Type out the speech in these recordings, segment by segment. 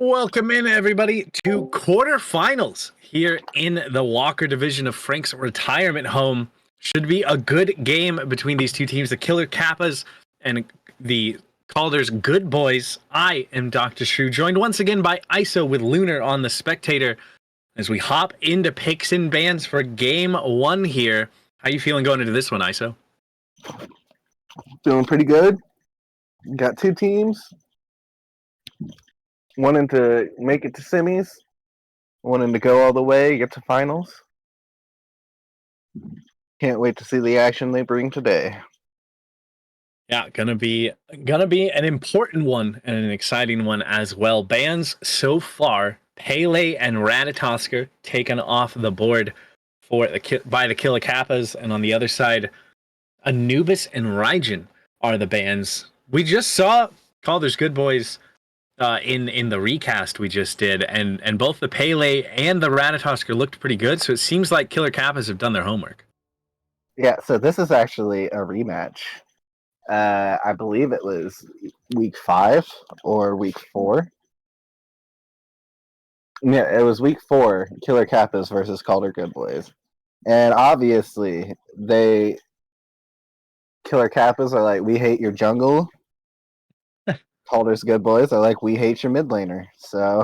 Welcome in, everybody, to quarterfinals here in the Walker division of Frank's retirement home. Should be a good game between these two teams, the Killer Kappas and the Calder's Good Boys. I am Dr. Shrew, joined once again by ISO with Lunar on the Spectator as we hop into picks and bans for game one here. How you feeling going into this one, ISO? Feeling pretty good. Got two teams. Wanting to make it to semis. Wanting to go all the way, get to finals. Can't wait to see the action they bring today. Yeah, gonna be an important one and an exciting one as well. Bans so far: Pele and Ratatosker taken off the board by the Killer Kappas, and on the other side, Anubis and Raijin are the bans. We just saw Calder's Good Boys in the recast we just did, and both the Pele and the Ratatosker looked pretty good. So it seems like Killer Kappas have done their homework. Yeah, so this is actually a rematch. I believe it was week 5 or week 4. Yeah, it was week 4, Killer Kappas versus Calder Good Boys. And obviously, Killer Kappas are like, we hate your jungle. Calder's Good Boys are like, we hate your mid laner. So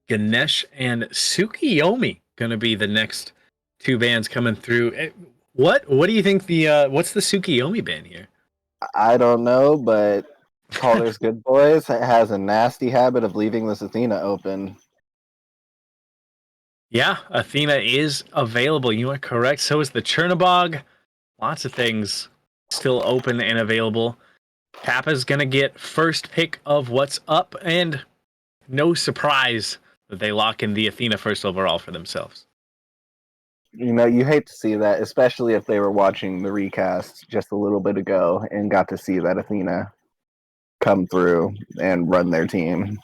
Ganesh and Tsukiyomi gonna be the next two bands coming through. What do you think what's the Tsukiyomi band here? I don't know, but Calder's Good Boys has a nasty habit of leaving this Athena open. Yeah, Athena is available. You are correct. So is the Chernobog. Lots of things still open and available. Kappa's gonna get first pick of what's up, and no surprise that they lock in the Athena first overall for themselves. You know, you hate to see that, especially if they were watching the recast just a little bit ago and got to see that Athena come through and run their team.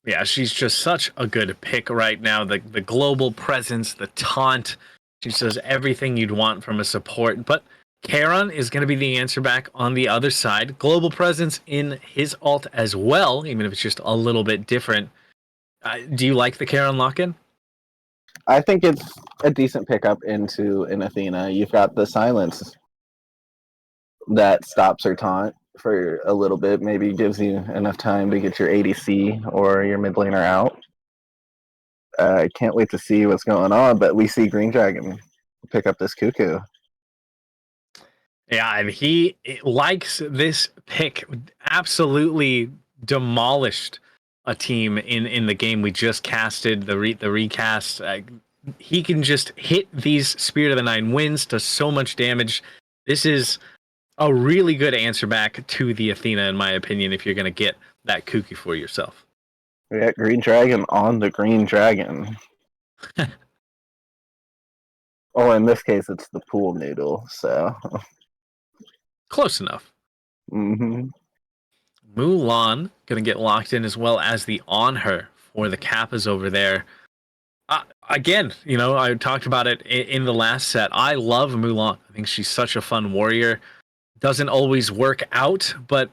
Yeah, she's just such a good pick right now. The global presence, the taunt. She does everything you'd want from a support. But Charon is going to be the answer back on the other side. Global presence in his ult as well, even if it's just a little bit different. Do you like the Charon lock-in? I think it's a decent pickup into an Athena. You've got the silence that stops her taunt for a little bit, maybe gives you enough time to get your ADC or your mid laner out. I can't wait to see what's going on, but we see Green Dragon pick up this Cuckoo. Yeah, and he likes this pick. Absolutely demolished a team in the game we just casted, the recast. He can just hit these Spirit of the Nine winds to so much damage. This is a really good answer back to the Athena, in my opinion, if you're going to get that Cuckoo for yourself. Yeah, Green Dragon on the Green Dragon. Oh, in this case, it's the pool noodle, so. Close enough. Mm-hmm. Mulan going to get locked in as well as the On Her for the Kappas over there. Again, you know, I talked about it in the last set. I love Mulan. I think she's such a fun warrior. Doesn't always work out, but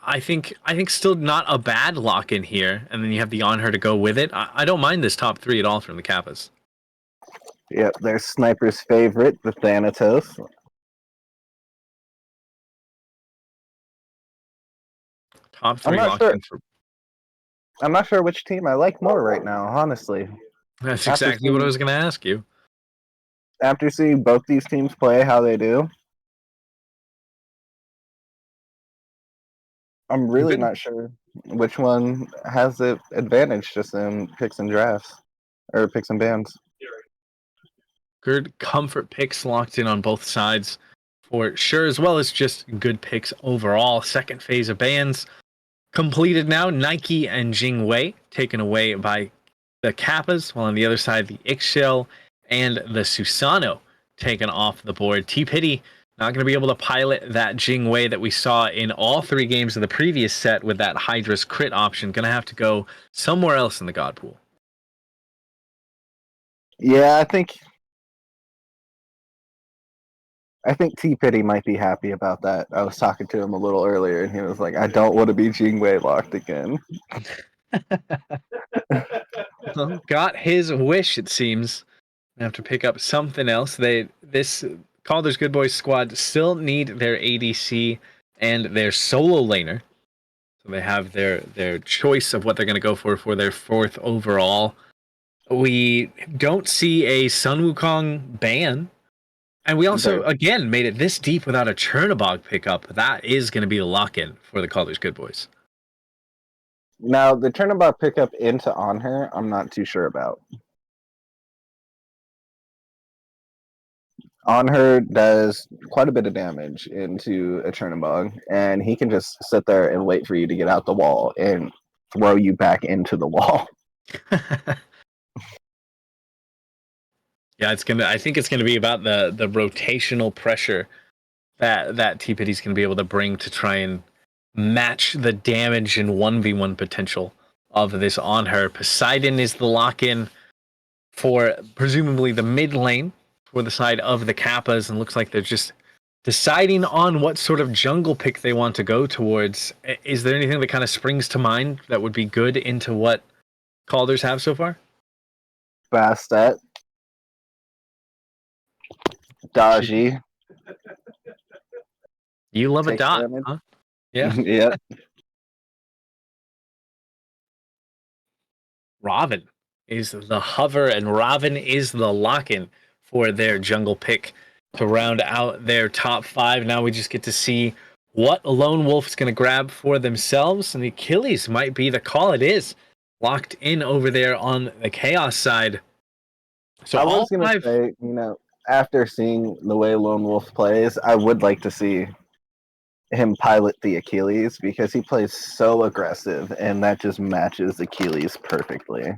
I think still not a bad lock in here. And then you have the On Her to go with it. I don't mind this top 3 at all from the Kappas. Yep, there's Sniper's favorite, the Thanatos. Top 3 locked in for. I'm not sure which team I like more right now, honestly. That's exactly what I was going to ask you. After seeing both these teams play how they do, I'm really not sure which one has the advantage just in picks and drafts, or picks and bans. Good comfort picks locked in on both sides for sure, as well as just good picks overall. Second phase of bans completed now. Nike and Jingwei taken away by the Kappas, while on the other side, the Ixchel and the Susano taken off the board. T-Pity not going to be able to pilot that Jingwei that we saw in all 3 games of the previous set with that Hydra's crit option. Going to have to go somewhere else in the God Pool. Yeah, I think I think T Pity might be happy about that. I was talking to him a little earlier, and he was like, "I don't want to be Jingwei locked again." Well, got his wish, it seems. They have to pick up something else. This Calder's Good Boys squad still need their ADC and their solo laner. So they have their choice of what they're going to go for their fourth overall. We don't see a Sun Wukong ban. And we also, again, made it this deep without a Chernobog pickup. That is going to be a lock-in for the Calder's Good Boys. Now, the turnabout pickup into On Her, I'm not too sure about. On Her does quite a bit of damage into a Chernobog, and he can just sit there and wait for you to get out the wall and throw you back into the wall. Yeah, I think it's gonna be about the rotational pressure that T Pity's gonna be able to bring to try and match the damage and 1v1 potential of this On Her. Poseidon is the lock-in for presumably the mid lane for the side of the Kappas, and looks like they're just deciding on what sort of jungle pick they want to go towards. Is there anything that kind of springs to mind that would be good into what Calders have so far? Bastet, Daji. You love a Take dot, damage. huh? Yeah. Yep. Robin is the hover, and Robin is the lock-in for their jungle pick to round out their top five. Now we just get to see what Lone Wolf's going to grab for themselves, and the Achilles might be the call. It is locked in over there on the Chaos side. So I all was going to five. say, after seeing the way Lone Wolf plays, I would like to see him pilot the Achilles because he plays so aggressive, and that just matches Achilles perfectly.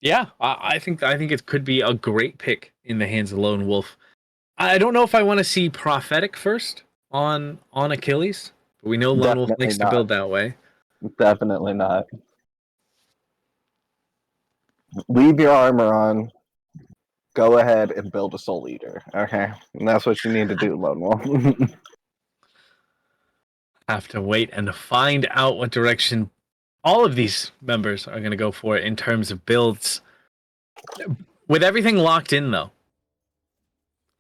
Yeah, I think it could be a great pick in the hands of Lone Wolf. I don't know if I want to see Prophetic first on Achilles, but we know Lone Wolf Definitely likes to not. build that way. Definitely not. Leave your armor on. Go ahead and build a Soul Eater. Okay, and that's what you need to do, Lone Wolf. Have to wait and find out what direction all of these members are going to go for in terms of builds. With everything locked in, though,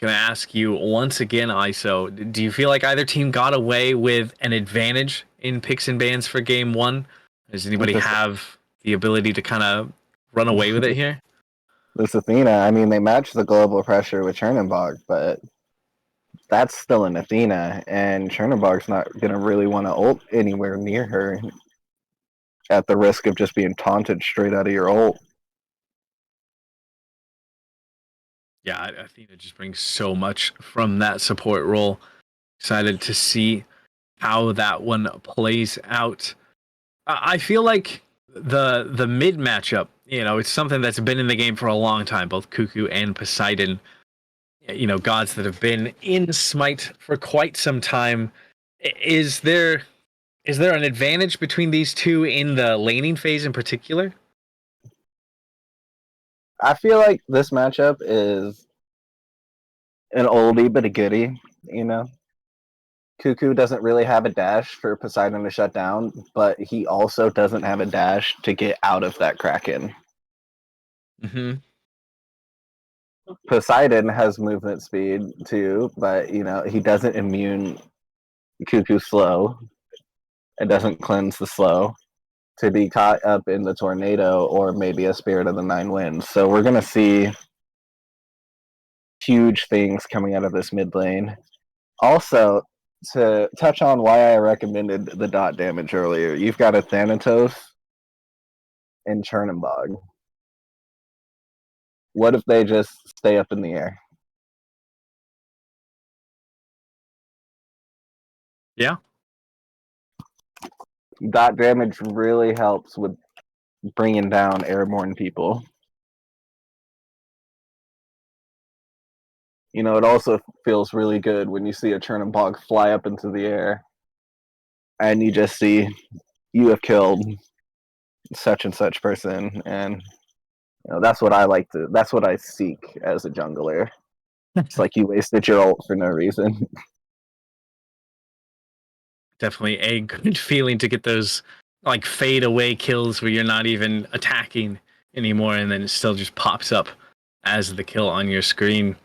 going to ask you once again, ISO, do you feel like either team got away with an advantage in picks and bans for game one? Does anybody have the ability to kind of run away with it here? This Athena, I mean, they match the global pressure with Chernobog, but that's still an Athena, and Chernobog's not going to really want to ult anywhere near her at the risk of just being taunted straight out of your ult. Yeah, Athena just brings so much from that support role. Excited to see how that one plays out. I feel like the mid matchup, it's something that's been in the game for a long time. Both Cuckoo and Poseidon, gods that have been in Smite for quite some time. Is there an advantage between these two in the laning phase in particular? I feel like this matchup is an oldie but a goodie, Cuckoo doesn't really have a dash for Poseidon to shut down, but he also doesn't have a dash to get out of that Kraken. Mm-hmm. Poseidon has movement speed too, but he doesn't immune Cuckoo slow. It doesn't cleanse the slow to be caught up in the tornado or maybe a Spirit of the Nine Winds. So we're gonna see huge things coming out of this mid lane. Also, to touch on why I recommended the dot damage earlier, you've got a Thanatos and Chernobog. What if they just stay up in the air? Yeah. Dot damage really helps with bringing down airborne people. It also feels really good when you see a Chernobog fly up into the air and you just see you have killed such and such person, and that's what I seek as a jungler. It's like you wasted your ult for no reason. Definitely a good feeling to get those like fade away kills where you're not even attacking anymore, and then it still just pops up as the kill on your screen.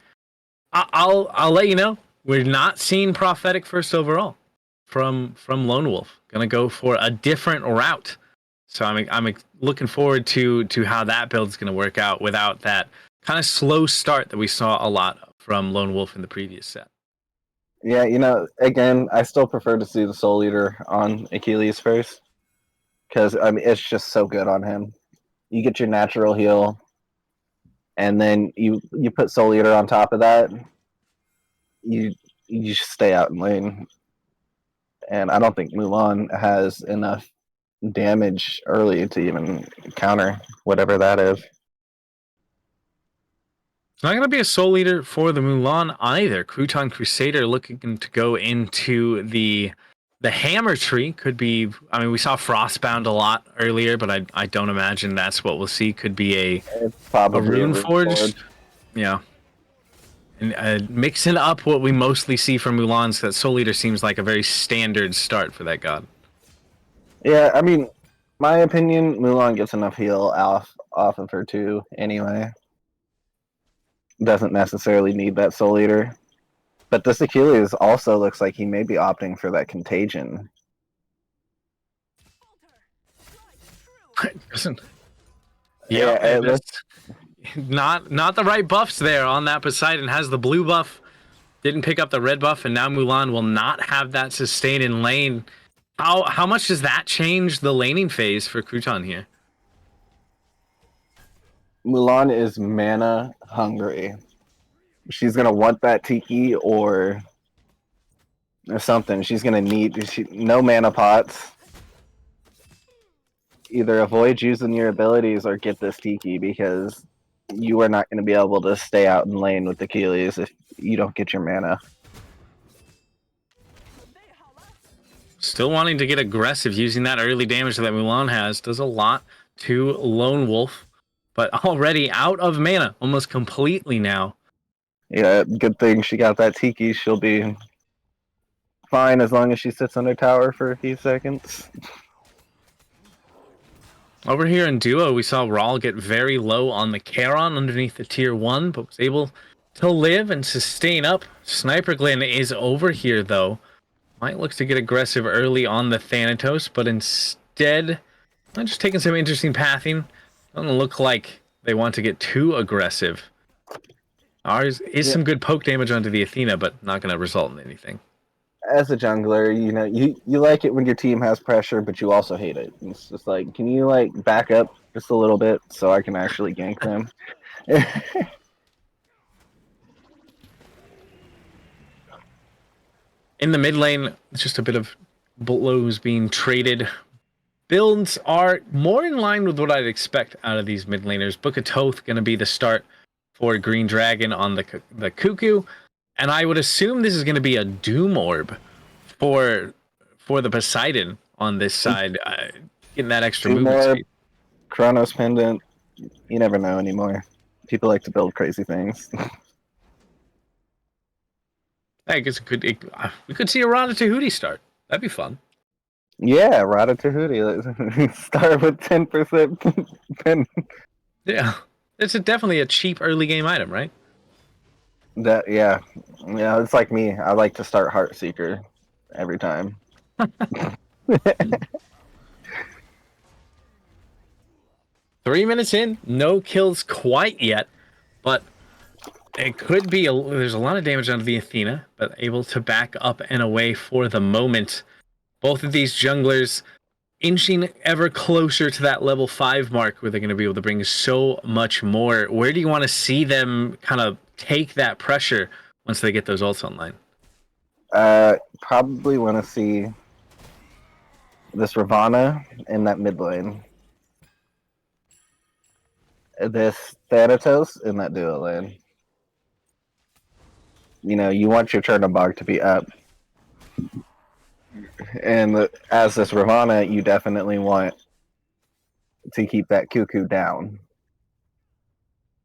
I'll let you know, we're not seeing prophetic first overall from Lone Wolf. Gonna go for a different route. So I'm looking forward to how that build's gonna work out without that kind of slow start that we saw a lot from Lone Wolf in the previous set. Yeah, again, I still prefer to see the Soul Eater on Achilles first, because I mean it's just so good on him. You get your natural heal, and then you put Soul Eater on top of that. You just stay out in lane, and I don't think Mulan has enough damage early to even counter whatever that is. It's not going to be a soul leader for the Mulan either. Crouton Crusader looking to go into the hammer tree. Could be, I mean, we saw Frostbound a lot earlier, but I don't imagine that's what we'll see. Could be It's a probably a rune rune forged. forge. Yeah. And mixing up what we mostly see from Mulan's, that soul leader seems like a very standard start for that god. Yeah, I mean, my opinion, Mulan gets enough heal off of her too. Anyway, doesn't necessarily need that Soul Eater. But this Achilles also looks like he may be opting for that contagion. Yeah, Yeah, it looks. not the right buffs there on that Poseidon. Has the blue buff, didn't pick up the red buff, and now Mulan will not have that sustain in lane. How much does that change the laning phase for Crouton here? Mulan is mana hungry. She's gonna want that Tiki or something. She's gonna need no mana pots. Either avoid using your abilities or get this Tiki, because you are not going to be able to stay out in lane with Achilles if you don't get your mana. Still wanting to get aggressive, using that early damage that Mulan has. Does a lot to Lone Wolf, but already out of mana almost completely now. Yeah, good thing she got that Tiki. She'll be fine as long as she sits under tower for a few seconds. Over here in duo, we saw Rawl get very low on the Charon underneath the tier 1, but was able to live and sustain up. Sniper Glen is over here, though. Might look to get aggressive early on the Thanatos, but instead, I'm just taking some interesting pathing. Doesn't look like they want to get too aggressive. Ours is some good poke damage onto the Athena, but not going to result in anything. As a jungler, you like it when your team has pressure, but you also hate it. It's just like, can you back up just a little bit so I can actually gank them? In the mid lane, it's just a bit of blows being traded. Builds are more in line with what I'd expect out of these mid laners. Book of Toth going to be the start for Green Dragon on the Cuckoo, and I would assume this is going to be a Doom Orb for the Poseidon on this side, getting that extra movement speed. Chronos Pendant, you never know anymore. People like to build crazy things. I guess we could see a Rana Tahuti start. That'd be fun. Yeah, Rada Tahuti. Start with 10% pen. Yeah, it's definitely a cheap early game item, right? Yeah. It's like me. I like to start Heartseeker every time. 3 minutes in, no kills quite yet, but it could be. There's a lot of damage onto the Athena, but able to back up and away for the moment. Both of these junglers inching ever closer to that level 5 mark where they're going to be able to bring so much more. Where do you want to see them kind of take that pressure once they get those ults online? Probably want to see this Ravana in that mid lane. This Thanatos in that duo lane. You want your Chernobog to be up. And as this Ravana, you definitely want to keep that Cuckoo down.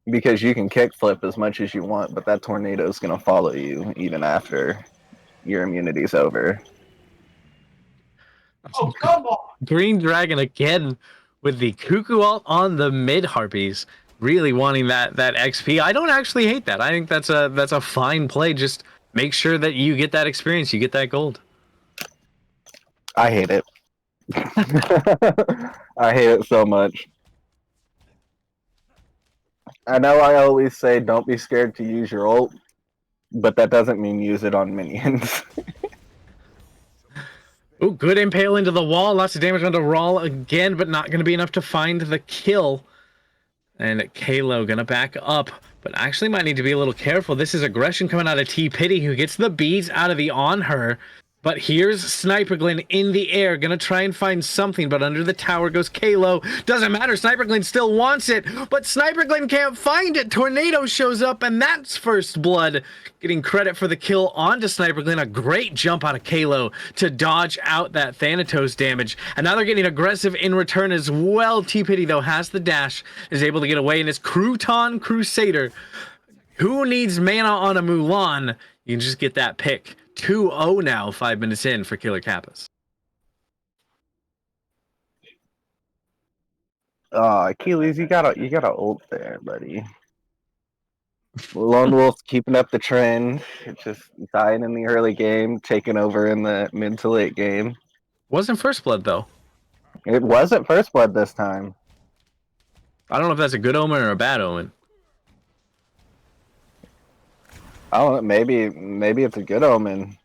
because you can kickflip as much as you want, but that tornado is going to follow you even after your immunity's over. Oh, come on! Green Dragon again with the Cuckoo ult on the mid Harpies, really wanting that XP. I don't actually hate that. I think that's a fine play. Just make sure that you get that experience, you get that gold. I hate it. I hate it so much. I know I always say don't be scared to use your ult, but that doesn't mean use it on minions. Ooh, good impale into the wall. Lots of damage onto Rawl again, but not going to be enough to find the kill. And Kalo going to back up, but actually might need to be a little careful. This is aggression coming out of T-Pity, who gets the beads out of the on her. But here's Sniper Glenn in the air, gonna try and find something, but under the tower goes Kalo. Doesn't matter, Sniper Glenn still wants it, but Sniper Glenn can't find it. Tornado shows up, and that's first blood. Getting credit for the kill onto Sniper Glenn. A great jump out of Kalo to dodge out that Thanatos damage. And now they're getting aggressive in return as well. T-Pity, though, has the dash, is able to get away, and it's Crouton Crusader. Who needs mana on a Mulan? You can just get that pick. 2-0 now, 5 minutes in for Killer Kappas. Achilles, you gotta ult there, buddy. Lone Wolf's keeping up the trend. Just dying in the early game, taking over in the mid to late game. Wasn't first blood though. It wasn't first blood this time. I don't know if that's a good omen or a bad omen. I don't know, maybe it's a good omen.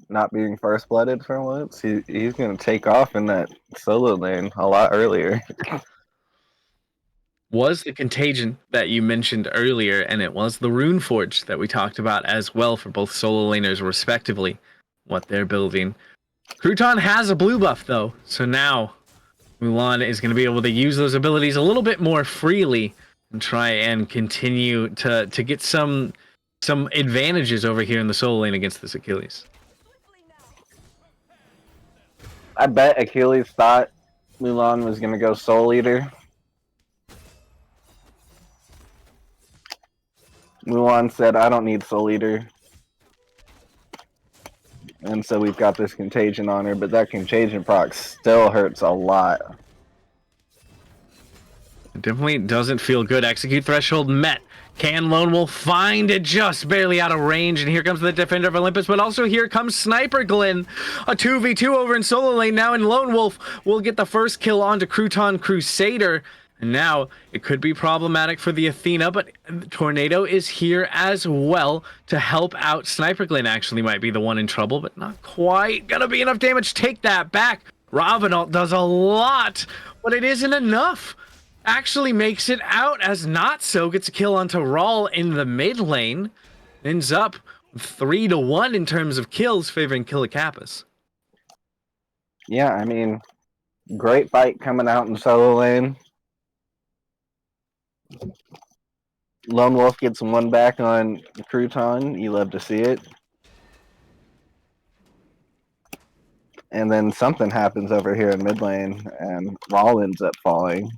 Not being first blooded for once. He's gonna take off in that solo lane a lot earlier. Was the contagion that you mentioned earlier, and it was the Rune Forge that we talked about as well for both solo laners respectively, what they're building. Crouton has a blue buff though, so now Mulan is going to be able to use those abilities a little bit more freely and try and continue to get some advantages over here in the solo lane against this Achilles. I bet Achilles thought Mulan was gonna go Soul Eater. Mulan said, I don't need Soul Eater. And so we've got this contagion on her, but that contagion proc still hurts a lot. It definitely doesn't feel good. Execute threshold met. Can Lone Wolf find it just barely out of range? And here comes the Defender of Olympus, but also here comes Sniper Glenn. A 2v2 over in solo lane now, and Lone Wolf will get the first kill onto Crouton Crusader. And now it could be problematic for the Athena, but Tornado is here as well to help out. Sniper Glenn actually might be the one in trouble, but not quite gonna be enough damage. Take that back. Ravenalt does a lot, but it isn't enough. Actually makes it out as Not So gets a kill onto Rawl in the mid lane. Ends up 3-1 in terms of kills, favoring Killer Kappas. Yeah, I mean, great fight coming out in solo lane. Lone Wolf gets one back on Crouton. You love to see it. And then something happens over here in mid lane, and Rawl ends up falling.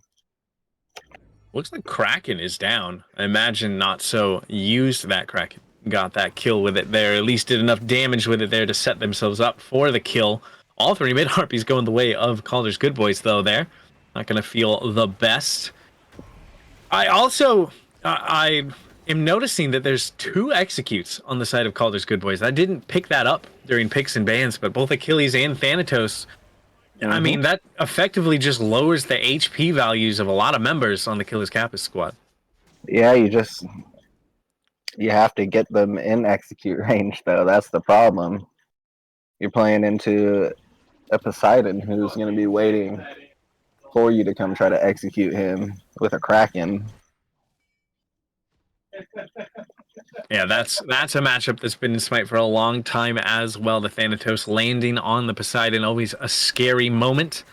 Looks like Kraken is down. I imagine Not So used that Kraken. Got that kill with it there. At least did enough damage with it there to set themselves up for the kill. All three mid Harpies going the way of Calder's Good Boys, though, there. Not going to feel the best. I also... I am noticing that there's 2 executes on the side of Calder's Good Boys. I didn't pick that up during picks and bans, but both Achilles and Thanatos... I mean, that effectively just lowers the HP values of a lot of members on the Killers Kappas squad. Yeah, you have to get them in execute range, though. That's the problem. You're playing into a Poseidon who's going to be waiting for you to come try to execute him with a Kraken. Yeah, that's a matchup that's been in Smite for a long time as well. The Thanatos landing on the Poseidon, always a scary moment,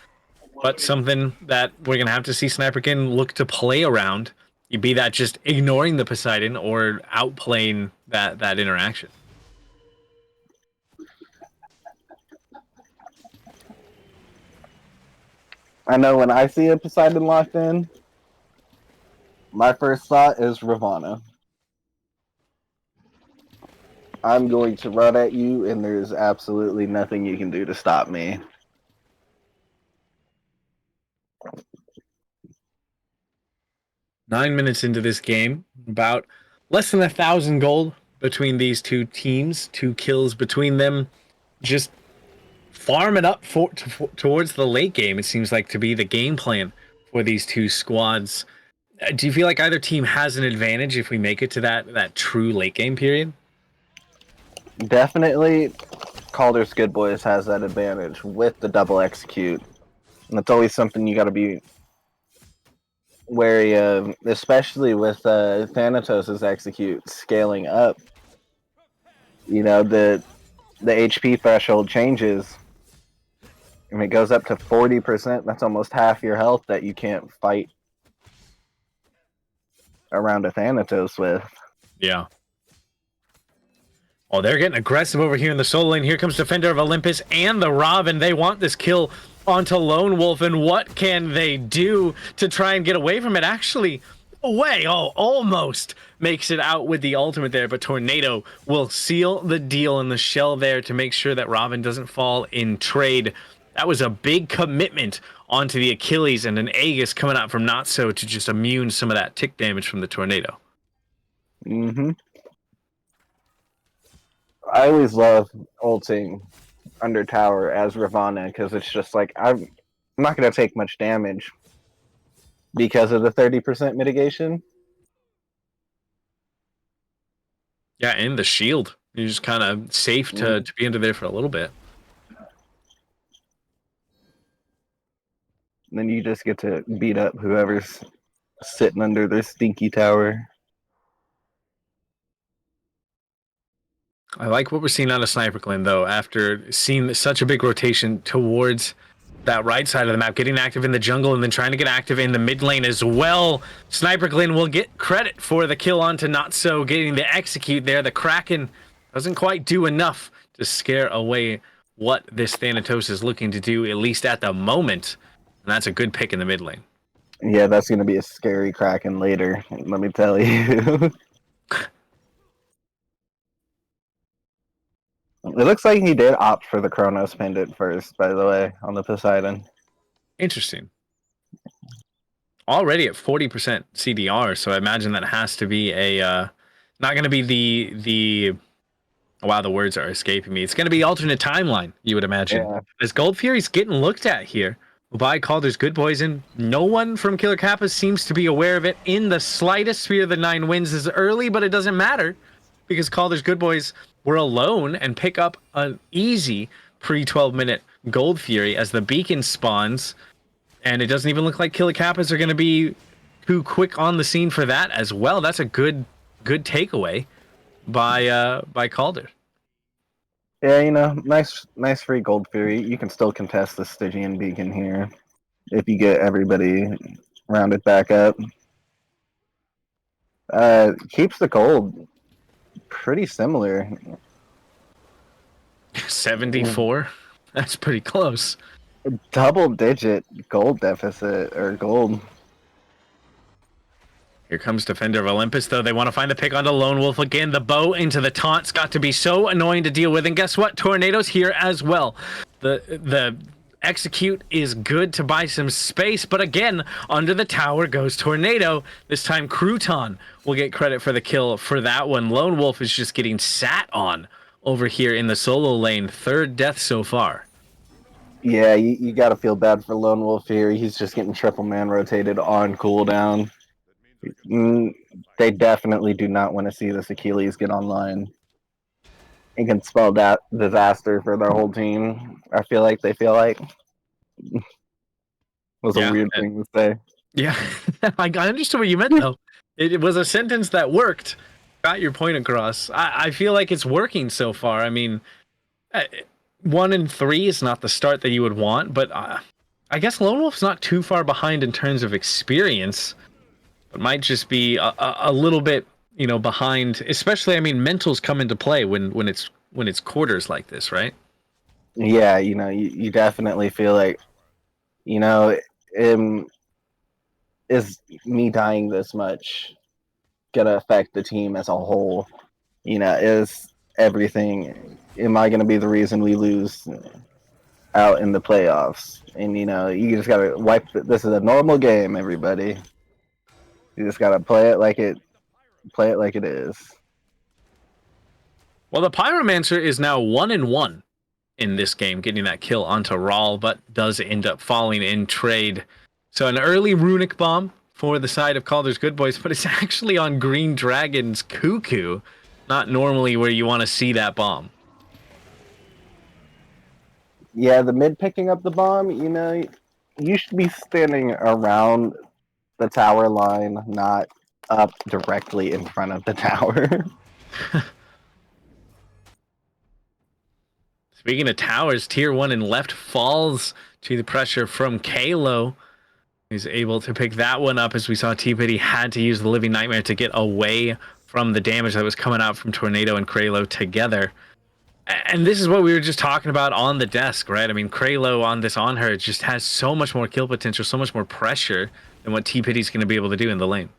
but something that we're going to have to see Sniper Glenn look to play around. You be that just ignoring the Poseidon or outplaying that interaction. I know when I see a Poseidon locked in, My first thought is Ravana. I'm going to run at you, and there's absolutely nothing you can do to stop me. Nine minutes into this game, about less than 1,000 gold between these two teams, 2 kills between them. Just farm it up towards the late game. It seems like to be the game plan for these two squads. Do you feel like either team has an advantage if we make it to that true late game period? Definitely, Calder's Good Boys has that advantage with the double execute. And that's always something you got to be wary of, especially with Thanatos' execute scaling up. You know, the HP threshold changes. And it goes up to 40%. That's almost half your health that you can't fight around a Thanatos with. Yeah. Oh, they're getting aggressive over here in the solo lane. Here comes Defender of Olympus and the Robin. They want this kill onto Lone Wolf, and what can they do to try and get away from it? Actually, away. Oh, almost makes it out with the ultimate there, but Tornado will seal the deal in the shell there to make sure that Robin doesn't fall in trade. That was a big commitment onto the Achilles, and an Aegis coming out from Not So to just immune some of that tick damage from the Tornado. Mm-hmm. I always love ulting under tower as Ravana because it's just like I'm not going to take much damage because of the 30% mitigation. Yeah, and the shield. You're just kind of safe to be under there for a little bit. And then you just get to beat up whoever's sitting under their stinky tower. I like what we're seeing out of Sniper Clan, though, after seeing such a big rotation towards that right side of the map, getting active in the jungle and then trying to get active in the mid lane as well. Sniper Clan will get credit for the kill onto Not So, getting the execute there. The Kraken doesn't quite do enough to scare away what this Thanatos is looking to do, at least at the moment. And that's a good pick in the mid lane. Yeah, that's going to be a scary Kraken later, let me tell you. It looks like he did opt for the Chronos Pendant first, by the way, on the Poseidon. Interesting. Already at 40% CDR, so I imagine that has to be a not going to be the wow, the words are escaping me. It's going to be alternate timeline, you would imagine. Yeah. As Gold Fury's getting looked at here by Calder's Good Boys, and no one from Killer Kappas seems to be aware of it in the slightest. Spear of the 9 wins is early, but it doesn't matter because Calder's Good Boys were alone and pick up an easy pre-12-minute Gold Fury as the beacon spawns. And it doesn't even look like Killer Kappas are going to be too quick on the scene for that as well. That's a good takeaway by Calder. Yeah, you know, nice free Gold Fury. You can still contest the Stygian Beacon here if you get everybody rounded back up. Keeps the gold pretty similar. 74? That's pretty close. Double-digit gold deficit, or gold. Here comes Defender of Olympus, though. They want to find the pick onto Lone Wolf again. The bow into the taunt's got to be so annoying to deal with. And guess what? Tornado's here as well. The execute is good to buy some space, but again, under the tower goes Tornado. This time, Crouton will get credit for the kill for that one. Lone Wolf is just getting sat on over here in the solo lane. 3rd death so far. Yeah, you got to feel bad for Lone Wolf here. He's just getting triple man rotated on cooldown. They definitely do not want to see this Achilles get online. It can spell that disaster for their whole team. I feel like they feel like. Was a weird thing to say. Yeah, I understood what you meant, though. It was a sentence that worked. Got your point across. I feel like it's working so far. I mean, 1 and 3 is not the start that you would want, but I guess Lone Wolf's not too far behind in terms of experience. It might just be a little bit, behind. Especially, I mean, mentals come into play when it's quarters like this, right? Yeah, you definitely feel like, is me dying this much gonna affect the team as a whole? Is everything? Am I gonna be the reason we lose out in the playoffs? And you just gotta wipe. This is a normal game, everybody. You just gotta play it like it is. Well, the Pyromancer is now 1-1 in this game, getting that kill onto Rawl, but does end up falling in trade. So an early Runic Bomb for the side of Calder's Good Boys, but it's actually on Green Dragon's Cuckoo, not normally where you want to see that bomb. Yeah, the mid picking up the bomb, you should be standing around the tower line, not up directly in front of the tower. Speaking of towers, tier 1 and left falls to the pressure from Kalo. He's able to pick that one up as we saw T-Pity had to use the Living Nightmare to get away from the damage that was coming out from Tornado and Kralo together. And this is what we were just talking about on the desk, right? I mean, Kralo on her just has so much more kill potential, so much more pressure than what T-Pity's going to be able to do in the lane.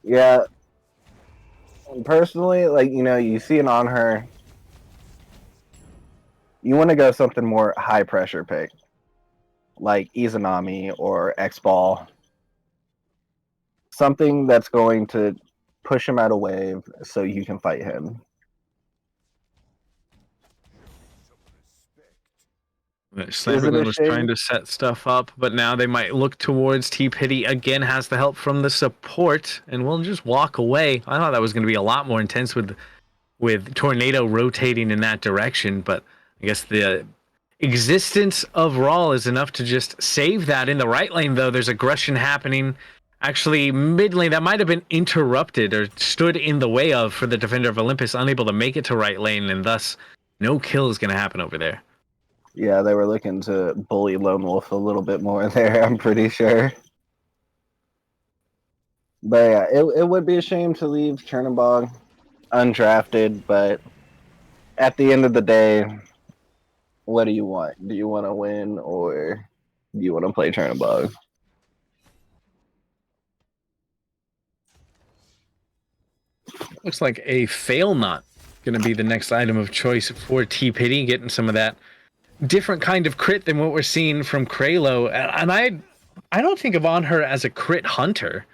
Yeah. Personally, you see it on her. You want to go something more high pressure pick, like Izanami or X-Ball. Something that's going to push him out of wave so you can fight him. Sniperglin was trying to set stuff up, but now they might look towards T-Pity. Again, has the help from the support, and we'll just walk away. I thought that was going to be a lot more intense with Tornado rotating in that direction, but I guess the existence of Rawl is enough to just save that. In the right lane, though, there's aggression happening. Actually, mid lane, that might have been interrupted or stood in the way of for the Defender of Olympus, unable to make it to right lane, and thus no kill is going to happen over there. Yeah, they were looking to bully Lone Wolf a little bit more there, I'm pretty sure. But yeah, it would be a shame to leave Chernobog undrafted, but at the end of the day, what do you want? Do you want to win or do you want to play Chernobog? Looks like a Fail Knot going to be the next item of choice for T-Pity, getting some of that different kind of crit than what we're seeing from Kralo. And I don't think of on her as a crit hunter.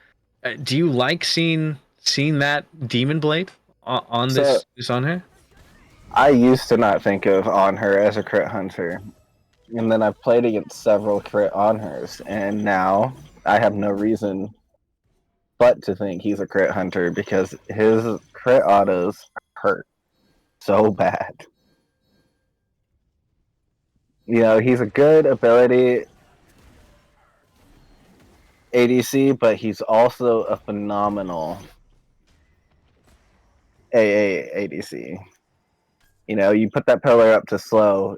Do you like seeing that Demon Blade on this on her? I used to not think of on her as a crit hunter, and then I've played against several crit on hers, and now I have no reason but to think he's a crit hunter because his crit autos hurt so bad. He's a good ability ADC, but he's also a phenomenal AA ADC. You put that pillar up to slow,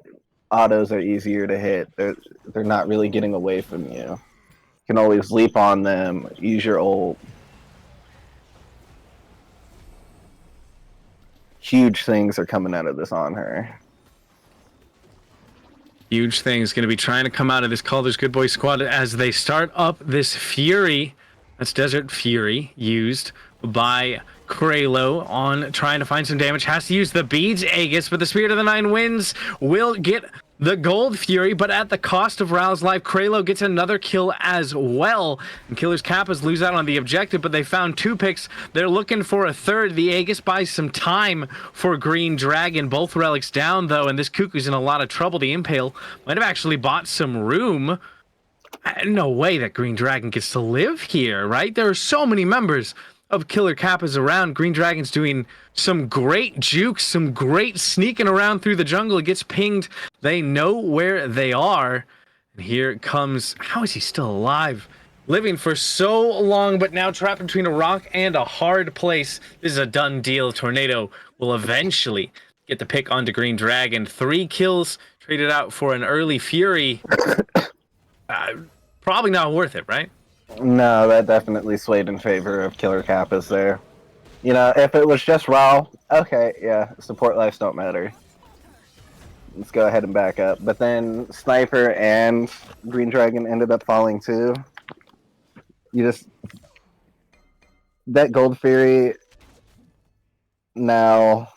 autos are easier to hit. They're not really getting away from you. You can always leap on them, use your ult. Huge things are coming out of this on her. Huge things going to be trying to come out of this Calder's Good Boy squad as they start up this Fury. That's Desert Fury used by Kralo on trying to find some damage. Has to use the beads Aegis, but the Spirit of the Nine Winds will get the Gold Fury, but at the cost of Rao's life. Kralo gets another kill as well. And Killer's Kappas lose out on the objective, but they found 2 picks. They're looking for a third. The Aegis buys some time for Green Dragon. Both relics down, though, and this Cuckoo's in a lot of trouble. The Impale might have actually bought some room. No way that Green Dragon gets to live here, right? There are so many members of Killer Kappas around. Green Dragon's doing some great jukes, some great sneaking around through the jungle. It gets pinged. They know where they are. And here it comes. How is he still alive? Living for so long, but now trapped between a rock and a hard place. This is a done deal. Tornado will eventually get the pick onto Green Dragon. 3 kills traded out for an early Fury. Probably not worth it, right? No, that definitely swayed in favor of Killer Kappas there. If it was just Raw, okay, yeah, support lives don't matter. Let's go ahead and back up. But then Sniper and Green Dragon ended up falling too. You just that Gold Fury. Now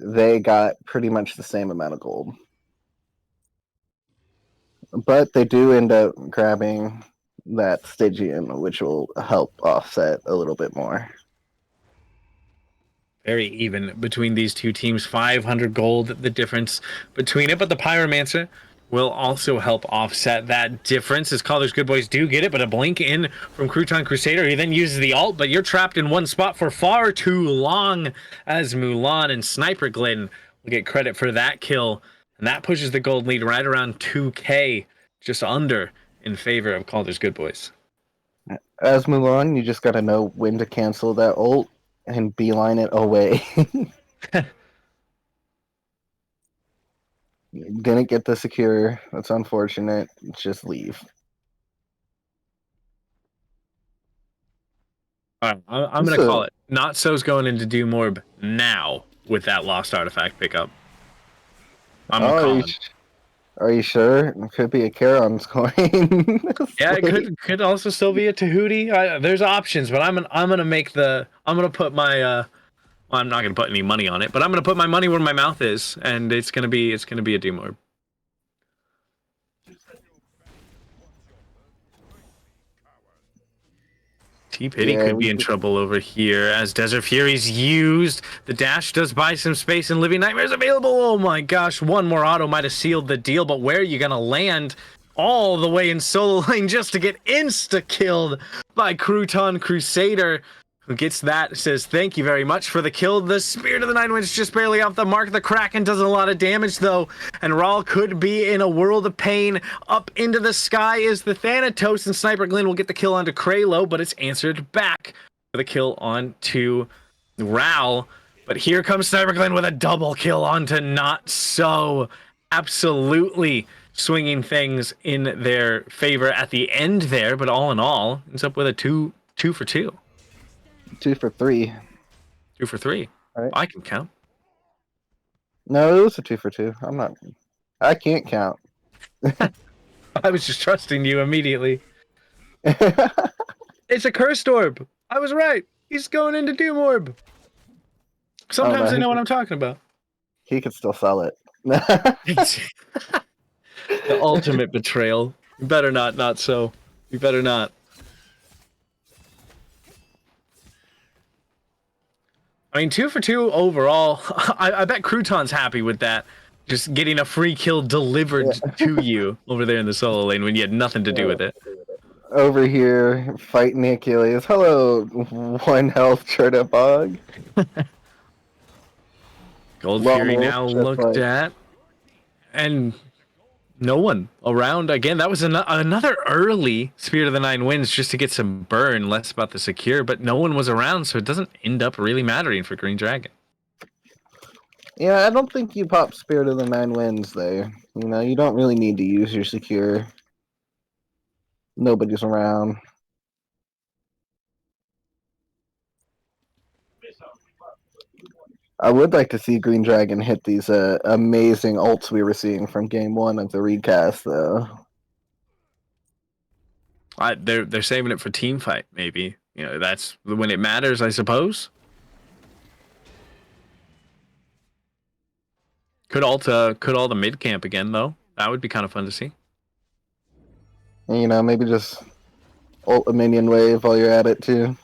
they got pretty much the same amount of gold, but they do end up grabbing that Stygian, which will help offset a little bit more. Very even between these two teams. 500 gold, the difference between it. But the Pyromancer will also help offset that difference as Calder's Good Boys do get it. But a blink in from Crouton Crusader. He then uses the ult, but you're trapped in one spot for far too long as Mulan and Sniper Glidden will get credit for that kill. And that pushes the gold lead right around 2K, just under, in favor of Calder's Good Boys. As Mulan, you just got to know when to cancel that ult and beeline it away. Didn't get the secure. That's unfortunate. Just leave. All right, I'm going to call it. Not So's going into Doom Orb now with that Lost Artifact pickup. I'm calling. Are you sure? It could be a Charon scoring. Yeah, it could also still be a Tahuti. There's options, but I'm gonna put my well, I'm not gonna put any money on it, but I'm gonna put my money where my mouth is, and it's gonna be a Doom Orb. T-Pity could be in trouble over here as Desert Fury's used. The dash does buy some space and Living Nightmare's available. Oh my gosh, one more auto might have sealed the deal, but where are you gonna land? All the way in solo lane just to get insta-killed by Crouton Crusader, who gets that, says thank you very much for the kill. The Spirit of the Nine Winds just barely off the mark. The Kraken does a lot of damage though, and Raul could be in a world of pain. Up into the sky is the Thanatos, and Sniper Glenn will get the kill onto Kraylo, but it's answered back for the kill onto Raul. But here comes Sniper Glenn with a double kill onto Not So. Absolutely swinging things in their favor at the end there, but all in all, ends up with a 2 for 2. 2 for 3. 2 for 3. Right. I can count. No, it was a 2 for 2. I can't count. I was just trusting you immediately. It's a cursed orb. I was right. He's going into Doom Orb. Sometimes I know what I'm talking about. He could still sell it. The ultimate betrayal. You better not so. You better not. I mean, 2 for 2 overall. I bet Crouton's happy with that. Just getting a free kill delivered to you over there in the solo lane when you had nothing to do with it. Over here, fighting the Achilles. Hello, 1 health Chernabog. Gold Fury now looked at. And no one around. Again, that was another early Spirit of the Nine Winds just to get some burn, less about the secure, but no one was around, so it doesn't end up really mattering for Green Dragon. Yeah, I don't think you pop Spirit of the Nine Winds there. You know, you don't really need to use your secure. Nobody's around. I would like to see Green Dragon hit these amazing ults we were seeing from game 1 of the recast, though. They're saving it for team fight, maybe. You know, that's when it matters, I suppose. Could ult the mid camp again, though. That would be kind of fun to see. And, you know, maybe just ult a minion wave while you're at it, too.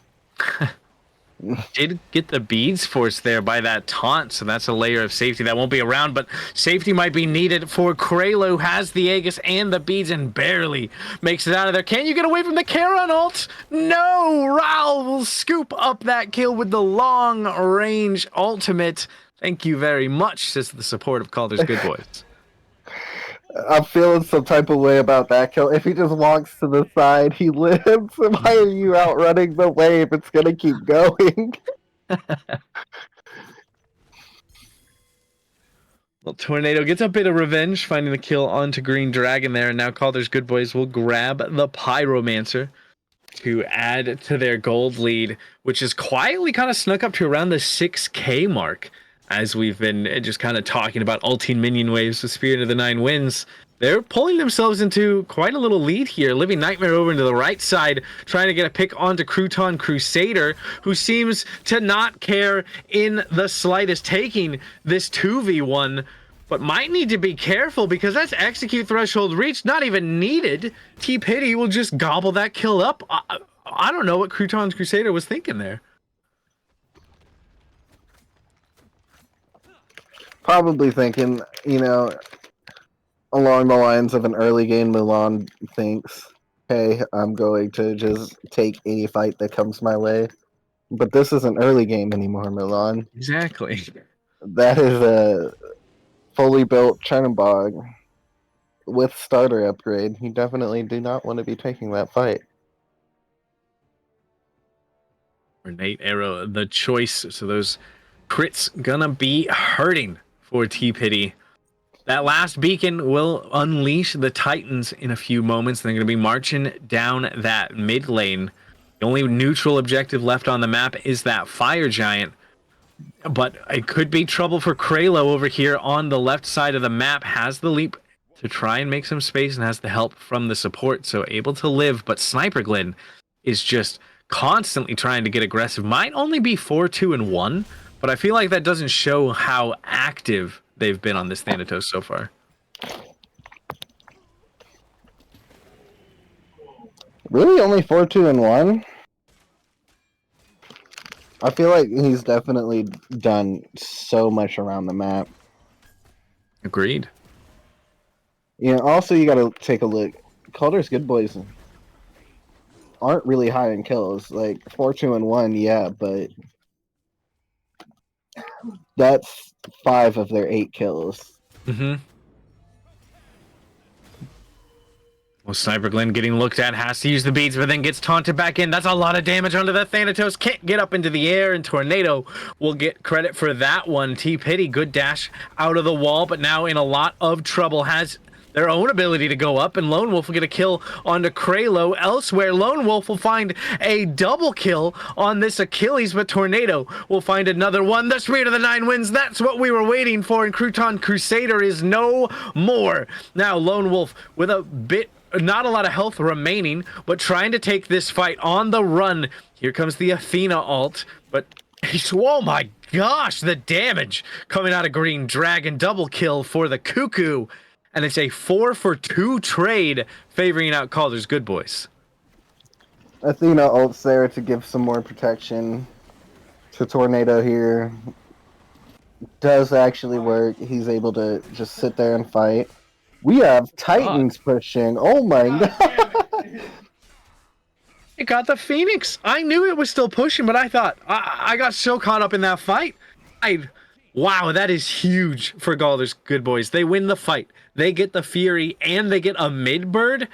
Did get the beads forced there by that taunt, so that's a layer of safety that won't be around, but safety might be needed for Kraylo, who has the Aegis and the beads and barely makes it out of there. Can you get away from the Charon ult? No! Raul will scoop up that kill with the long-range ultimate. Thank you very much, says the support of Calder's Good Boys. I'm feeling some type of way about that kill. If he just walks to the side, he lives. Why are you outrunning the wave? It's going to keep going. Well, Tornado gets a bit of revenge, finding the kill onto Green Dragon there, and now Calder's Good Boys will grab the Pyromancer to add to their gold lead, which is quietly kind of snuck up to around the 6K mark, as we've been just kind of talking about ulting minion waves with Spirit of the Nine Winds. they're pulling themselves into quite a little lead here. Living Nightmare over into the right side, trying to get a pick onto Crouton Crusader, who seems to not care in the slightest, taking this 2v1, but might need to be careful because that's execute threshold reach, not even needed. T-Pity will just gobble that kill up. I don't know what Crouton Crusader was thinking there. Probably thinking, along the lines of an early game Mulan thinks, hey, I'm going to just take any fight that comes my way. But this isn't early game anymore, Mulan. Exactly. That is a fully built Chernobog with starter upgrade. You definitely do not want to be taking that fight. Ornate Arrow, the choice. So those crits gonna be hurting for T-Pity. That last beacon will unleash the Titans in a few moments. They're going to be marching down that mid lane. The only neutral objective left on the map is that Fire Giant. But it could be trouble for Kralo over here on the left side of the map. Has the leap to try and make some space and has the help from the support. So able to live. But Sniper Glen is just constantly trying to get aggressive. Might only be 4-2-1. But I feel like that doesn't show how active they've been on this Thanatos so far. Really, only 4-2-1? I feel like he's definitely done so much around the map. Agreed. Also you gotta take a look. Calder's good boys aren't really high in kills. Like 4-2-1, yeah, but that's 5 of their 8 kills. Mm-hmm. Well, Sniper Glen getting looked at, has to use the beads, but then gets taunted back in. That's a lot of damage onto the Thanatos. Can't get up into the air, and Tornado will get credit for that one. T-Pity, good dash out of the wall, but now in a lot of trouble. Has their own ability to go up, and Lone Wolf will get a kill onto Kralo. Elsewhere, Lone Wolf will find a double kill on this Achilles, but Tornado will find another one. The Spirit of the Nine wins. That's what we were waiting for, and Crouton Crusader is no more. Now, Lone Wolf with a bit, not a lot of health remaining, but trying to take this fight on the run. Here comes the Athena ult, but oh my gosh, the damage coming out of Green Dragon. Double kill for the Cuckoo. And it's a 4-for-2 trade favoring out Calder's good boys. Athena ults there to give some more protection to Tornado here. Does actually work. He's able to just sit there and fight. We have Titans pushing. Oh my god. It got the Phoenix. I knew it was still pushing, but I thought, I got so caught up in that fight. Wow, that is huge for Calder's good boys. They win the fight. They get the Fury, and they get a mid-bird.